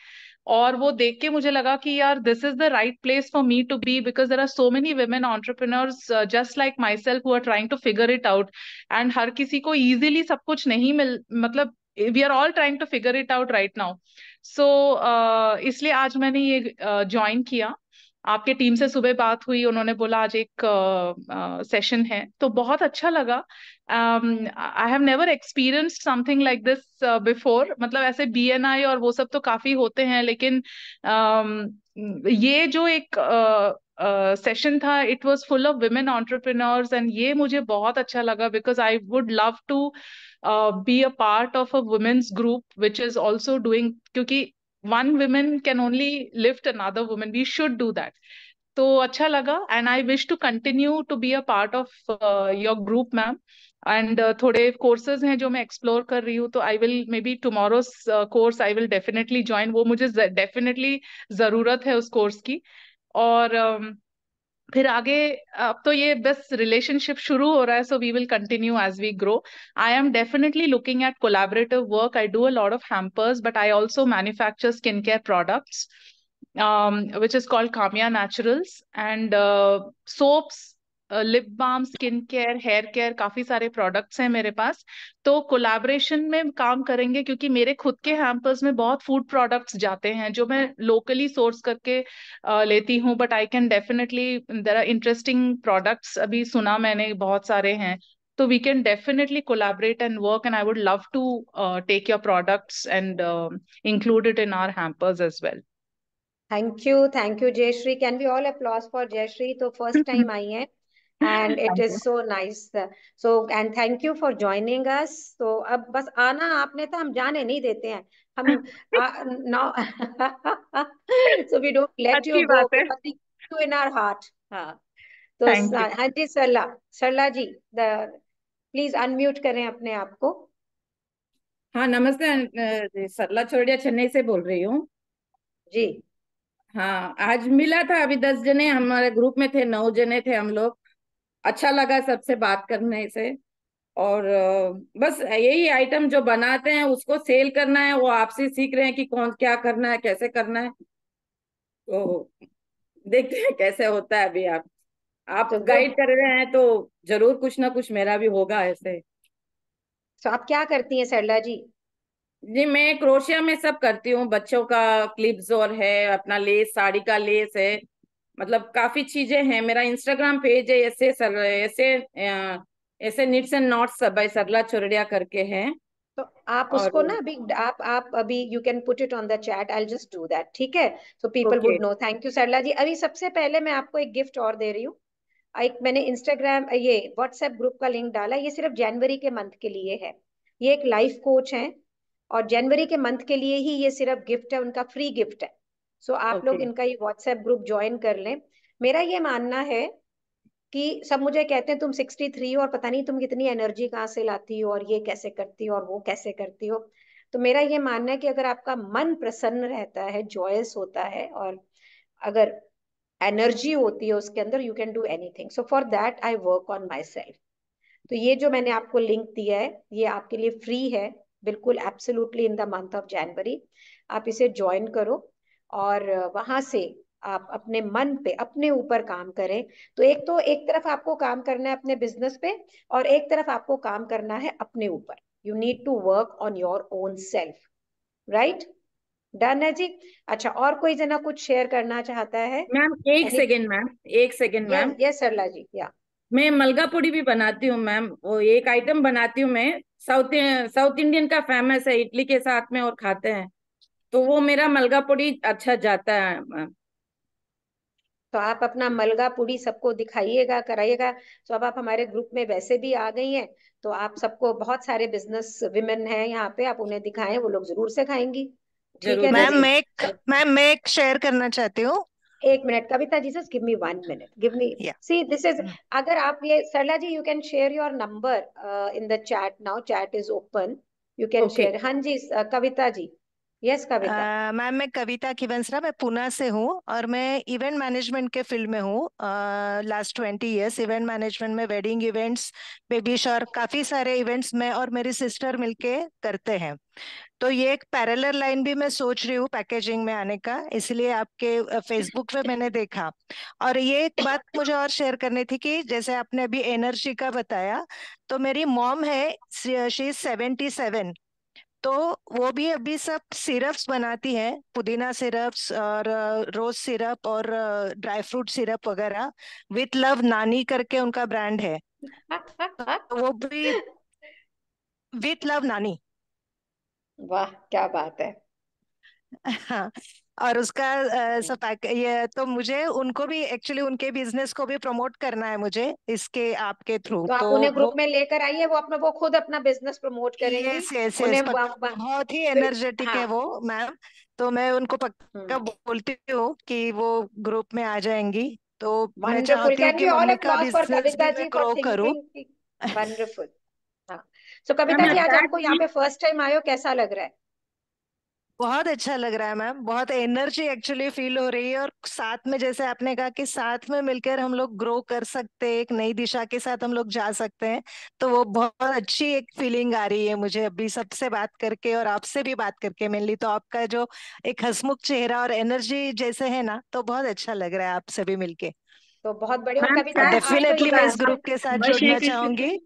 और वो देख के मुझे लगा कि यार this is the right place for me to be because there are so many women entrepreneurs just like myself who are trying to figure it out and हर किसी को easily सब कुछ नहीं मिल मतलब we are all trying to figure it out right now. So इसलिए आज मैंने ये ज्वाइन किया। आपके टीम से सुबह बात हुई, उन्होंने बोला आज एक सेशन है, तो बहुत अच्छा लगा। I have never experienced something like this before. मतलब ऐसे BNI और वो सब तो काफी होते हैं, लेकिन ये जो एक सेशन था, it was full of women entrepreneurs, and ये मुझे बहुत अच्छा लगा because I would love to be a part of a women's group which is also doing, क्योंकि one woman can only lift another woman, we should do that. तो अच्छा लगा, and I wish to continue to be a part of your group ma'am. And थोड़े courses हैं जो मैं explore कर रही हूँ, तो I will maybe tomorrow's course I will definitely join, वो मुझे डेफिनेटली जरूरत है उस कोर्स की। और फिर आगे, अब तो ये बस रिलेशनशिप शुरू हो रहा है, so we will continue as we grow. I am definitely looking at collaborative work, I do a lot of hampers, but I also manufacture skin care products which is called Kamya Naturals, and soaps, lip balm, skin care, hair care, काफी सारे products हैं मेरे पास। तो collaboration में काम करेंगे, क्योंकि मेरे खुद के हैम्पर्स में बहुत फूड प्रोडक्ट्स जाते हैं जो मैं लोकली सोर्स करके लेती हूँ, but I can definitely, there are interesting products, अभी सुना मैंने बहुत सारे हैं, तो we can definitely collaborate and work, and I would love to take your products and include it in our hampers as well. Thank you Jayashree. Can we all applause for Jayashree? तो first time I है and it is so nice. So and thank you for joining us. तो अब बस आना आपने, तो हम जाने नहीं देते हैं हम now. So we don't let you अच्छी गो बात है। Because we keep you in our heart. हाँ तो थैंक यू। हाँ जी, सरला, सरला जी प्लीज अनम्यूट करें अपने आप को। हाँ नमस्ते, सरला छोड़िया चेन्नई से बोल रही हूँ जी। हाँ, आज मिला था, अभी 10 जने हमारे ग्रुप में थे, 9 जने थे हम लोग। अच्छा लगा सबसे बात करने से। और बस यही आइटम जो बनाते हैं उसको सेल करना है, वो आपसे सीख रहे हैं कि कौन क्या करना है, कैसे करना है। तो देखते हैं कैसे होता है। अभी आप तो गाइड गुड। कर रहे हैं तो जरूर कुछ ना कुछ मेरा भी होगा ऐसे। तो आप क्या करती हैं सरला जी? जी मैं क्रोशिया में सब करती हूँ, बच्चों का क्लिप्स और है, अपना लेस, साड़ी का लेस है, मतलब काफी चीजें हैं। मेरा इंस्टाग्राम पेज है ऐसे सर, ऐसे निट्स एंड नॉट्स बाय सरला चोरडिया करके है। तो आप और उसको ना अभी आप अभी you can put it on the chat, I just do that, ठीक है? So people okay would know. Thank you Sarla ji. अभी सबसे पहले मैं आपको एक गिफ्ट और दे रही हूँ। एक मैंने इंस्टाग्राम ये व्हाट्सएप ग्रुप का लिंक डाला, ये सिर्फ जनवरी के मंथ के लिए है। ये एक लाइफ कोच है और जनवरी के मंथ के लिए ही ये सिर्फ गिफ्ट है, उनका फ्री गिफ्ट है। सो आप लोग ओके इनका ये व्हाट्सएप ग्रुप ज्वाइन कर लें। मेरा ये मानना है कि सब मुझे कहते हैं तुम 63 हो और पता नहीं तुम कितनी एनर्जी कहाँ से लाती हो और ये कैसे करती हो और वो कैसे करती हो। तो मेरा ये मानना है कि अगर आपका मन प्रसन्न रहता है, जॉयस होता है, और अगर एनर्जी होती है उसके अंदर, you can do anything. So for that I work on my self. तो ये जो मैंने आपको लिंक दिया है ये आपके लिए फ्री है, बिल्कुल absolutely in the month of January. आप इसे ज्वाइन करो और वहां से आप अपने मन पे, अपने ऊपर काम करें। तो एक तरफ आपको काम करना है अपने बिजनेस पे और एक तरफ आपको काम करना है अपने ऊपर। You need to work on your own self, right? Done है जी। अच्छा, और कोई जना कुछ शेयर करना चाहता है? मैम एक एनी? सेकेंड मैम, एक सेकेंड यस मैम। यस सरला जी, या मैं मलगा पूड़ी भी बनाती हूँ मैम, वो एक आइटम बनाती हूँ मैं। साउथ साउथ इंडियन का फेमस है, इडली के साथ में और खाते हैं, तो वो मेरा मलगा पूड़ी अच्छा जाता है मैम। तो आप अपना मलगा पूड़ी सबको दिखाइएगा, कराइएगा। तो अब आप हमारे ग्रुप में वैसे भी आ गई हैं, तो आप सबको, बहुत सारे बिजनेस विमेन हैं यहाँ पे, आप उन्हें दिखाएं, वो लोग जरूर से खाएंगी। ठीक जरूर है ना मैम जी? मैं एक शेयर करना चाहती हूँ। एक minute Kavita ji, just give me 1 minute, give me. या सी दिस इज, अगर आप ये Sarla ji, you can share your number in the chat now, chat is open, you can okay share. हाँ जी, कविता जी। यस कविता। मैम मैं कविता खिवंसरा, मैं पुणे से हूँ और मैं इवेंट मैनेजमेंट के फील्ड में हूँ। लास्ट 20 इयर्स इवेंट मैनेजमेंट में, वेडिंग इवेंट्स, बेबी शावर, काफी सारे इवेंट्स मैं और मेरी सिस्टर मिलके करते हैं। तो ये एक पैरेलल लाइन भी मैं सोच रही हूँ पैकेजिंग में आने का, इसलिए आपके फेसबुक पे मैंने देखा। और ये एक बात मुझे और शेयर करनी थी कि जैसे आपने अभी एनर्जी का बताया, तो मेरी मॉम है, शी इज 77, तो वो भी अभी सब सिरप्स बनाती है, पुदीना सिरप्स और रोज सिरप और ड्राई फ्रूट सिरप वगैरह। विथ लव नानी करके उनका ब्रांड है, तो वो भी विथ लव नानी। वाह क्या बात है। हाँ, और उसका सब ये तो मुझे उनको भी एक्चुअली उनके बिजनेस को भी प्रमोट करना है मुझे इसके आपके थ्रू। तो आप तो उन्हें ग्रुप वो में लेकर आइए, वो खुद अपना बिजनेस प्रमोट करेंगी। यस यस उन्हें यस बहुत ही एनर्जेटिक है हाँ। वो मैम। तो मैं उनको पक्का बोलती हूँ कि वो ग्रुप में आ जाएंगी। तो मैं वंडरफुल, चाहती हूँ कैन कि बी ऑल मम्मी का अप्लॉज फॉर बिजनेस कविता भी मैं जी फॉर ग्रो करूँ। थिंकिंग। वंडरफुल। हाँ, सो कविता मैम जी, एट आज दैट आपको यहाँ पे फर्स्ट टाइम आए हो, कैसा लग रहा है? बहुत अच्छा लग रहा है मैम, बहुत एनर्जी एक्चुअली फील हो रही है। और साथ में जैसे आपने कहा कि साथ में मिलकर हम लोग ग्रो कर सकते हैं, एक नई दिशा के साथ हम लोग जा सकते हैं, तो वो बहुत अच्छी एक फीलिंग आ रही है मुझे अभी सबसे बात करके और आपसे भी बात करके मेनली। तो आपका जो एक हंसमुख चेहरा और एनर्जी जैसे है ना, तो बहुत अच्छा लग रहा है आपसे भी मिलके। तो बहुत बढ़िया। और मैम कविता और जी, आप तो डेफिनेटली मैं इस इवेंट्स में, ग्रुप के साथ बस जुड़ना एक चाहूंगी।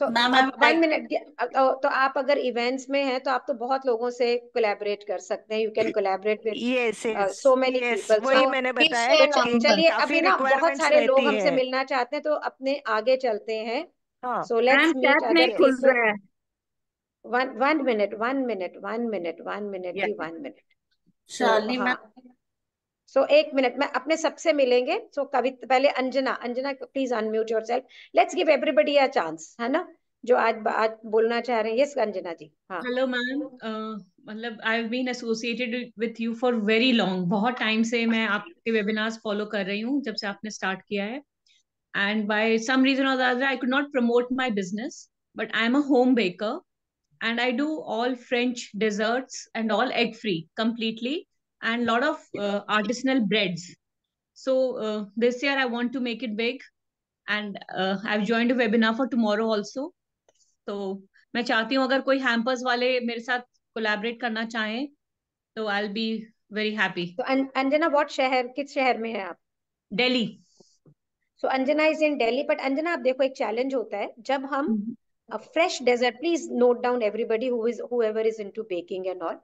So ma'am I would 1 like minute, तो आप अगर इवेंट्स में हैं तो आप तो बहुत लोगों से कोलैबोरेट कर सकते हैं। You can collaborate with yes yes so many yes, people. वही सो मैंने प्लीज बताया शेयर कि नंबर। चलिए, काफी अभी ना बहुत रिक्वायरमेंट्स सारे लोग रहती हमसे है। मिलना चाहते हैं, तो अपने आगे चलते हैं। हाँ so ma'am let's meet chat नहीं अदर खुल यस पीपल। रहा है। One one minute, 1 minute, 1 minute, 1 minute जी, यस 1 मिनट। सो शालिनी हाँ, मैम। सो 1 मिनट में अपने सबसे मिलेंगे। सो कविता पहले, Anjana, Anjana please unmute your self. Let's give everybody a chance, है ना, जो आज बोलना चाह रहे हैं। यस अंजना जी, हाँ। Hello ma'am. मतलब I have been associated with you for very long, बहुत टाइम से मैं आपके वेबिनार्स फॉलो कर रही हूँ जब से आपने स्टार्ट किया है। एंड बाय सम रीजन और the other I could not promote my business, but I am a home baker and I do all French desserts and all egg free completely, and lot of artisanal breads. So this year I want to make it big, and I've joined a webinar for tomorrow also. तो मैं चाहती हूँ अगर कोई hampers वाले मेरे साथ collaborate करना चाहें तो I will be very happy. तो अंजना, किस शहर में है आप? Delhi. So Anjana is in Delhi. But Anjana, आप देखो, एक चैलेंज होता है जब हम fresh dessert, please note down everybody whoever is into baking and all,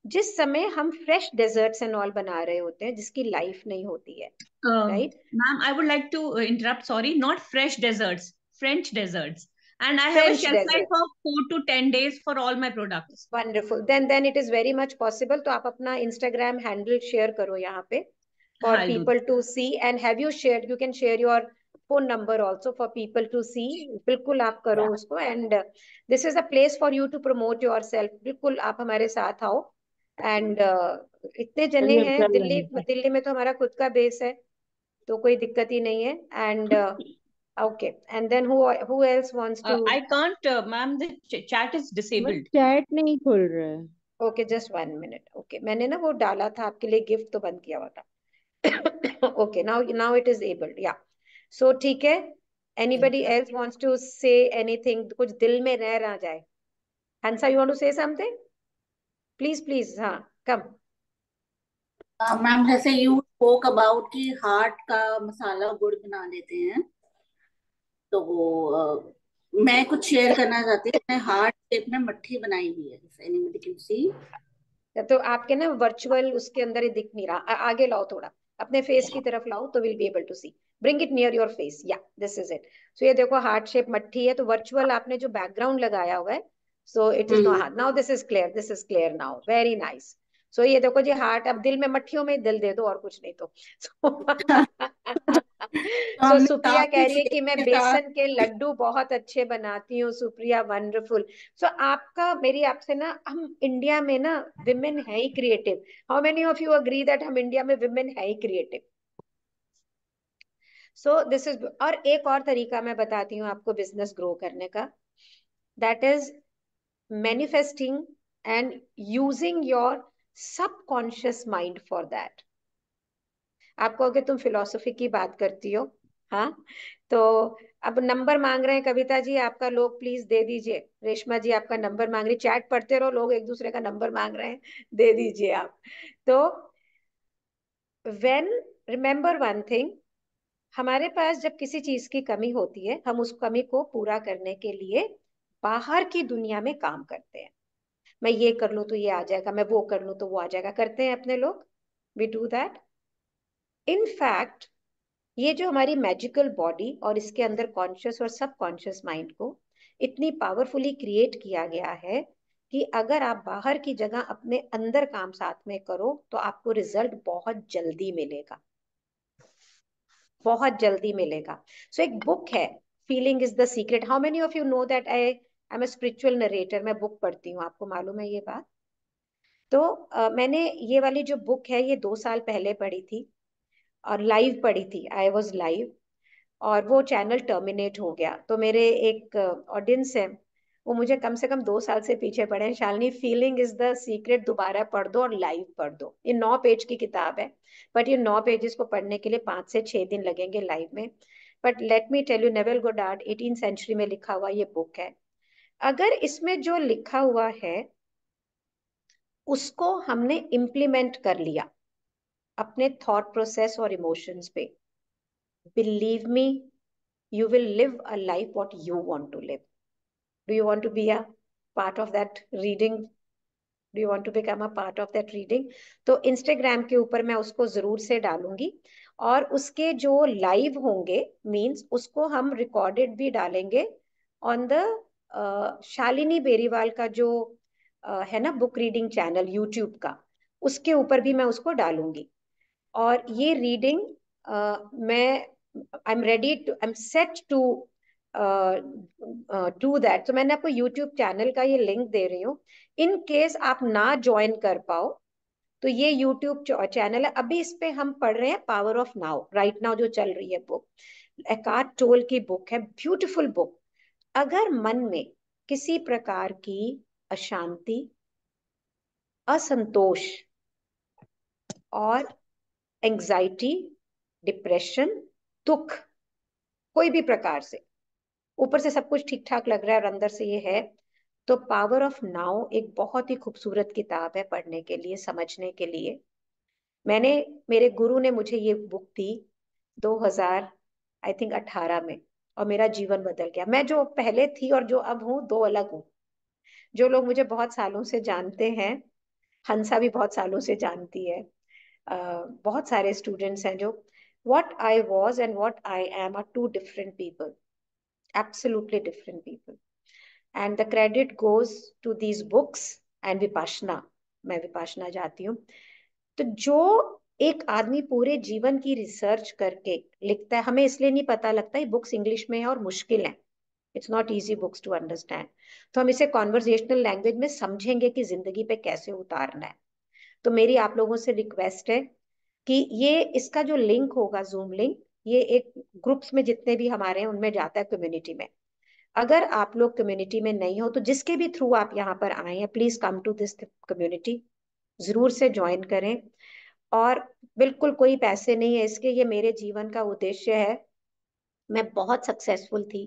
जिस समय हम फ्रेश डेजर्ट्स एंड ऑल बना रहे होते हैं जिसकी लाइफ नहीं होती है, right? Ma'am, I would like to interrupt. Sorry, not fresh desserts, French desserts. And I have a french shelf life dessert, of 4 to 10 days for all my products. Wonderful. Then it is very much possible. तो आप अपना Instagram handle share करो यहाँ पे for I'll do people to see, and have you shared, you can share your phone number also for people to see। बिल्कुल आप करो उसको, and this is a place for you to promote yourself। बिल्कुल आप हमारे साथ आओ। and इतने जने चलिए हैं चल दिल्ली, रहे हैं। दिल्ली में तो हमारा खुद का बेस है, तो कोई दिक्कत ही नहीं है। and okay, and then who else wants to? I can't, ma'am, the chat is बस disabled. चैट नहीं खुल रहा है। okay, just 1 minute। okay, मैंने ना वो डाला था आपके लिए गिफ्ट, तो बंद किया हुआ था। okay, now it is able, yeah। so ठीक है, anybody else wants to say anything, कुछ दिल में रह ना जाए? हंसा, you want to say something? please हाँ, come। मैम जैसे यू स्पोक अबाउट कि हार्ट का मसाला गुड़ बना लेते हैं, तो मैं कुछ शेयर करना चाहती हूँ। मैं हार्ट शेप में मट्ठी बनाई हुई है, एनीबडी कैन सी। तो आपके ना वर्चुअल उसके अंदर ही दिख नहीं रहा, आगे लाओ थोड़ा, अपने फेस की तरफ लाओ, तो will be able to see. Bring it near your face, या दिस इज इट। सो ये देखो, हार्ट शेप मट्ठी है, तो वर्चुअल आपने जो बैकग्राउंड लगाया हुआ है, so it is no, now this is clear, this is clear now, very nice. So ये देखो जी, हार्ट, अब दिल में मट्ठियों में दिल दे दो, और कुछ नहीं तो। तो सो हमने सुप्रिया कह काफी रही है कि फेथ मैं के साथ, बेसन के लड्डू बहुत अच्छे बनाती हूँ। सुप्रिया, वंडरफुल। सो आपका, मेरी आपसे ना, हम इंडिया में ना विमेन है ही creative. How many of you agree that हम इंडिया में विमेन है ही क्रिएटिव? सो दिस इज, और एक और तरीका मैं बताती हूँ आपको बिजनेस ग्रो करने का, that is manifesting and using your subconscious mind for that. आपको, अगर तुम फिलोसफी की बात करती हो, हाँ, तो अब नंबर मांग रहे हैं कविता जी आपका, लोग प्लीज दे दीजिए। रेशमा जी आपका नंबर मांग रही, चैट पढ़ते रहो, लोग एक दूसरे का नंबर मांग रहे हैं, दे दीजिए आप। तो व्हेन, रिमेंबर वन थिंग, हमारे पास जब किसी चीज की कमी होती है, हम उस कमी को पूरा करने के लिए बाहर की दुनिया में काम करते हैं। मैं ये कर लूं तो ये आ जाएगा, मैं वो कर लूं तो वो आ जाएगा, करते हैं अपने लोग, we do that. In fact, ये जो हमारी मैजिकल बॉडी और इसके अंदर कॉन्शियस और सब कॉन्शियस माइंड को इतनी पावरफुली क्रिएट किया गया है कि अगर आप बाहर की जगह अपने अंदर काम साथ में करो तो आपको रिजल्ट बहुत जल्दी मिलेगा, बहुत जल्दी मिलेगा। सो एक बुक है, feeling is the secret. How many of you know that I am a spiritual narrator? मैं बुक पढ़ती हूँ, आपको मालूम है ये बात? तो मैंने ये वाली जो बुक है ये 2 साल पहले पढ़ी थी और लाइव पढ़ी थी, आई वॉज लाइव। और वो चैनल टर्मिनेट हो गया, तो मेरे एक ऑडियंस है, वो मुझे कम से कम 2 साल से पीछे पड़े हैं, Shalini feeling is the secret दोबारा पढ़ दो और लाइव पढ़ दो। ये 9 पेज की किताब है, बट ये 9 पेजेस को पढ़ने के लिए 5 से 6 दिन लगेंगे लाइव में। But let me tell you, Neville Goddard 18 century में लिखा हुआ ये बुक है। अगर इसमें जो लिखा हुआ है उसको हमने इम्प्लीमेंट कर लिया अपने थॉट प्रोसेस और इमोशंस पे, believe me, you will live a life what you want to live. Do you want to be a part of that reading? Do you want to become a part of that reading? तो Instagram के ऊपर मैं उसको जरूर से डालूंगी, और उसके जो लाइव होंगे मींस उसको हम रिकॉर्डेड भी डालेंगे ऑन द शालिनी बेरीवाल का जो है ना बुक रीडिंग चैनल यूट्यूब का, उसके ऊपर भी मैं उसको डालूंगी। और ये रीडिंग मैं I am ready to, I am set to do that. तो मैंने आपको यूट्यूब चैनल का ये लिंक दे रही हूँ, इन केस आप ना ज्वाइन कर पाओ तो ये यूट्यूब चैनल है। अभी इस पे हम पढ़ रहे हैं power of now, right now जो चल रही है बुक, एकार्ट टोल की बुक है, ब्यूटीफुल बुक। अगर मन में किसी प्रकार की अशांति, असंतोष और एंजाइटी, डिप्रेशन, दुख, कोई भी प्रकार से, ऊपर से सब कुछ ठीक ठाक लग रहा है और अंदर से ये है, तो पावर ऑफ नाउ एक बहुत ही खूबसूरत किताब है पढ़ने के लिए, समझने के लिए। मैंने, मेरे गुरु ने मुझे ये बुक दी 2000 आई थिंक 18 में, और मेरा जीवन बदल गया। मैं जो पहले थी और जो अब हूँ, दो अलग हूँ। जो लोग मुझे बहुत सालों से जानते हैं, हंसा भी बहुत सालों से जानती है, बहुत सारे स्टूडेंट्स हैं जो, what I was and what I am are two different people, absolutely different people, and the credit goes to these books and Vipassana। मैं विपाशना जाती हूँ। तो जो एक आदमी पूरे जीवन की रिसर्च करके लिखता है, हमें इसलिए नहीं पता लगता, ये बुक्स इंग्लिश में है और मुश्किल है, it's not easy books to understand. तो हम इसे कॉन्वर्जेशनल लैंग्वेज में समझेंगे कि जिंदगी पे कैसे उतारना है। तो मेरी आप लोगों से रिक्वेस्ट है कि ये इसका जो लिंक होगा, जूम लिंक, ये एक ग्रुप्स में जितने भी हमारे हैं उनमें जाता है, कम्युनिटी में। अगर आप लोग कम्युनिटी में नहीं हो तो जिसके भी थ्रू आप यहाँ पर आए हैं, please come to this community, जरूर से ज्वाइन करें। और बिल्कुल कोई पैसे नहीं है इसके, ये मेरे जीवन का उद्देश्य है। मैं बहुत सक्सेसफुल थी,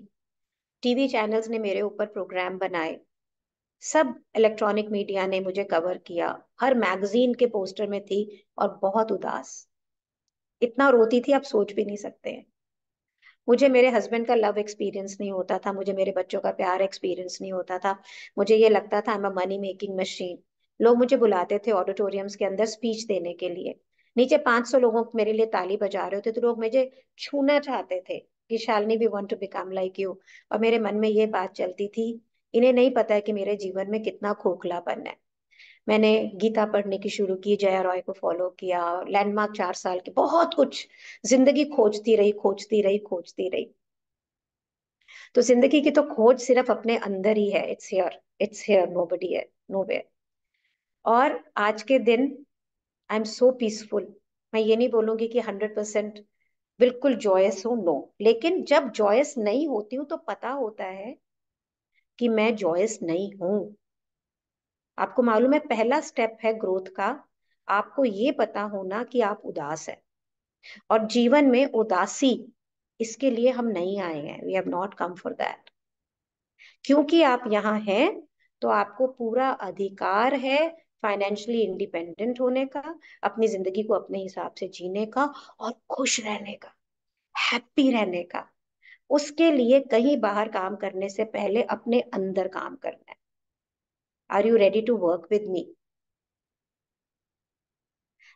टीवी चैनल्स ने मेरे ऊपर प्रोग्राम बनाए, सब इलेक्ट्रॉनिक मीडिया ने मुझे कवर किया, हर मैगजीन के पोस्टर में थी, और बहुत उदास, इतना रोती थी आप सोच भी नहीं सकते हैं। मुझे मेरे हस्बैंड का लव एक्सपीरियंस नहीं होता था, मुझे मेरे बच्चों का प्यार एक्सपीरियंस नहीं होता था। मुझे ये लगता था I am a money making machine. लोग मुझे बुलाते थे ऑडिटोरियम्स के अंदर स्पीच देने के लिए, नीचे 500 लोगों मेरे लिए ताली बजा रहे होते, तो लोग मुझे छूना चाहते थे कि Shalini we want to become like you. और मेरे मन में ये बात चलती थी, इन्हें नहीं पता है कि मेरे जीवन में कितना खोखलापन है। मैंने गीता पढ़ने की शुरू की, जया रॉय को फॉलो किया, लैंडमार्क 4 साल के, बहुत कुछ, जिंदगी खोजती रही, खोजती रही, खोजती रही। तो जिंदगी की तो खोज सिर्फ अपने अंदर ही है, it's here, it's here, nobody है, नोवेयर। और आज के दिन आई एम सो पीसफुल। मैं ये नहीं बोलूंगी कि 100% बिल्कुल जॉयस हूं, नो, लेकिन जब जॉयस नहीं होती हूँ तो पता होता है कि मैं जॉयस नहीं हूं। आपको मालूम है, पहला स्टेप है ग्रोथ का, आपको ये पता होना कि आप उदास है। और जीवन में उदासी, इसके लिए हम नहीं आए हैं, we have not come for that. क्योंकि आप यहाँ हैं तो आपको पूरा अधिकार है फाइनेंशियली इंडिपेंडेंट होने का, अपनी जिंदगी को अपने हिसाब से जीने का, और खुश रहने का, हैप्पी रहने का। उसके लिए कहीं बाहर काम करने से पहले अपने अंदर काम करना है। Are you ready to work with me?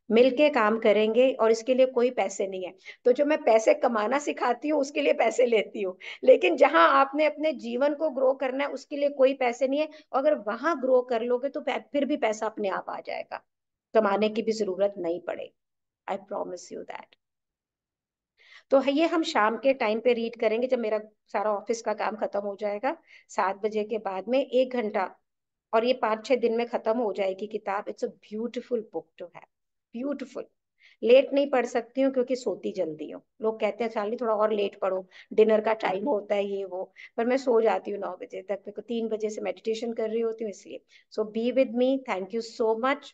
मिलके काम करेंगे, और इसके लिए कोई पैसे नहीं है। तो जो मैं पैसे कमाना सिखाती हूँ उसके लिए पैसे लेती हूँ, लेकिन जहां आपने अपने जीवन को ग्रो करना है उसके लिए कोई पैसे नहीं है। अगर वहां ग्रो कर लोगे तो फिर भी पैसा अपने आप आ जाएगा, कमाने की भी जरूरत नहीं पड़ेगी। I promise you that. तो ये हम शाम के टाइम पे रीड करेंगे, जब मेरा सारा ऑफिस का काम खत्म हो जाएगा 7 बजे के बाद में 1 घंटा, और ये 5-6 दिन में खत्म हो जाएगी किताब। It's a beautiful book to have, beautiful. Late नहीं पढ़ सकती हूँ क्योंकि सोती जल्दी हूँ। लोग कहते हैं चार्ली थोड़ा और लेट पढ़ो, डिनर का टाइम होता है ये वो, पर मैं सो जाती हूँ 9 बजे तक। मेरे को 3 बजे से मेडिटेशन कर रही होती हूँ इसलिए। So be with me, thank you so much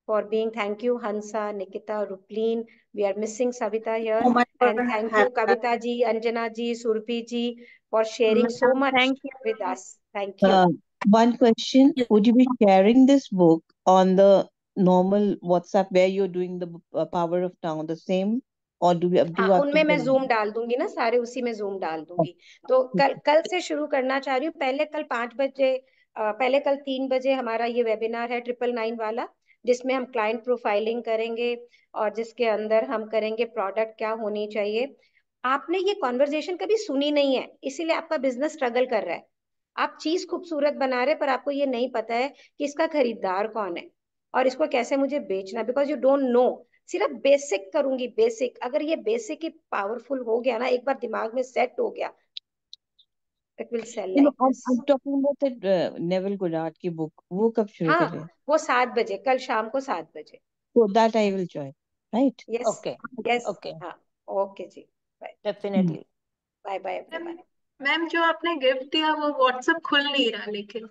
for being. Thank you, Hansa, Nikita, Rupleen. We are missing Savita here. So much for And thank you, Kavita ji, Anjana ji, Surpi ji, for sharing so Ma'am, much thank you. with us. Thank you. One question, would you be sharing this book on the normal WhatsApp where you're doing the Power of Now, the same, or do you हाँ, have उनमें to मैं zoom डाल दूंगी ना, सारे उसी में zoom डाल दूंगी। तो कल से शुरू करना चाह रही हूँ। कल 5 बजे, पहले कल 3 बजे हमारा ये वेबिनार है 999 वाला, जिसमें हम क्लाइंट प्रोफाइलिंग करेंगे, और जिसके अंदर हम करेंगे प्रोडक्ट क्या होनी चाहिए। आपने ये कॉन्वर्जेशन कभी सुनी नहीं है, इसीलिए आपका बिजनेस स्ट्रगल कर रहा है। आप चीज खूबसूरत बना रहे, पर आपको ये नहीं पता है कि इसका खरीदार कौन है और इसको कैसे मुझे बेचना, बिकॉज यू डोंट नो। सिर्फ बेसिक करूंगी, बेसिक। अगर ये बेसिक ही पावरफुल हो गया ना, एक बार दिमाग में सेट हो गया, it will sell No, like I'm, this. I'm talking about that Neville Goddard की book. वो कब शुरू हाँ, करें? वो 7 बजे, कल शाम को 7 बजे। So that I will join, right? Yes, Okay. Yes. Okay. हाँ, ओके जी, bye Definitely. Bye bye everyone. Ma'am जो आपने गिफ्ट दिया वो व्हाट्सएप खुल नहीं रहा, लेकिन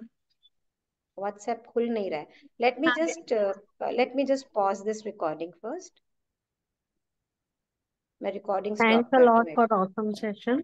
व्हाट्सएप खुल नहीं रहा है। Let me just pause this recording first. मैं रिकॉर्डिंग स्टॉप Thanks a कर lot दूं। for awesome session.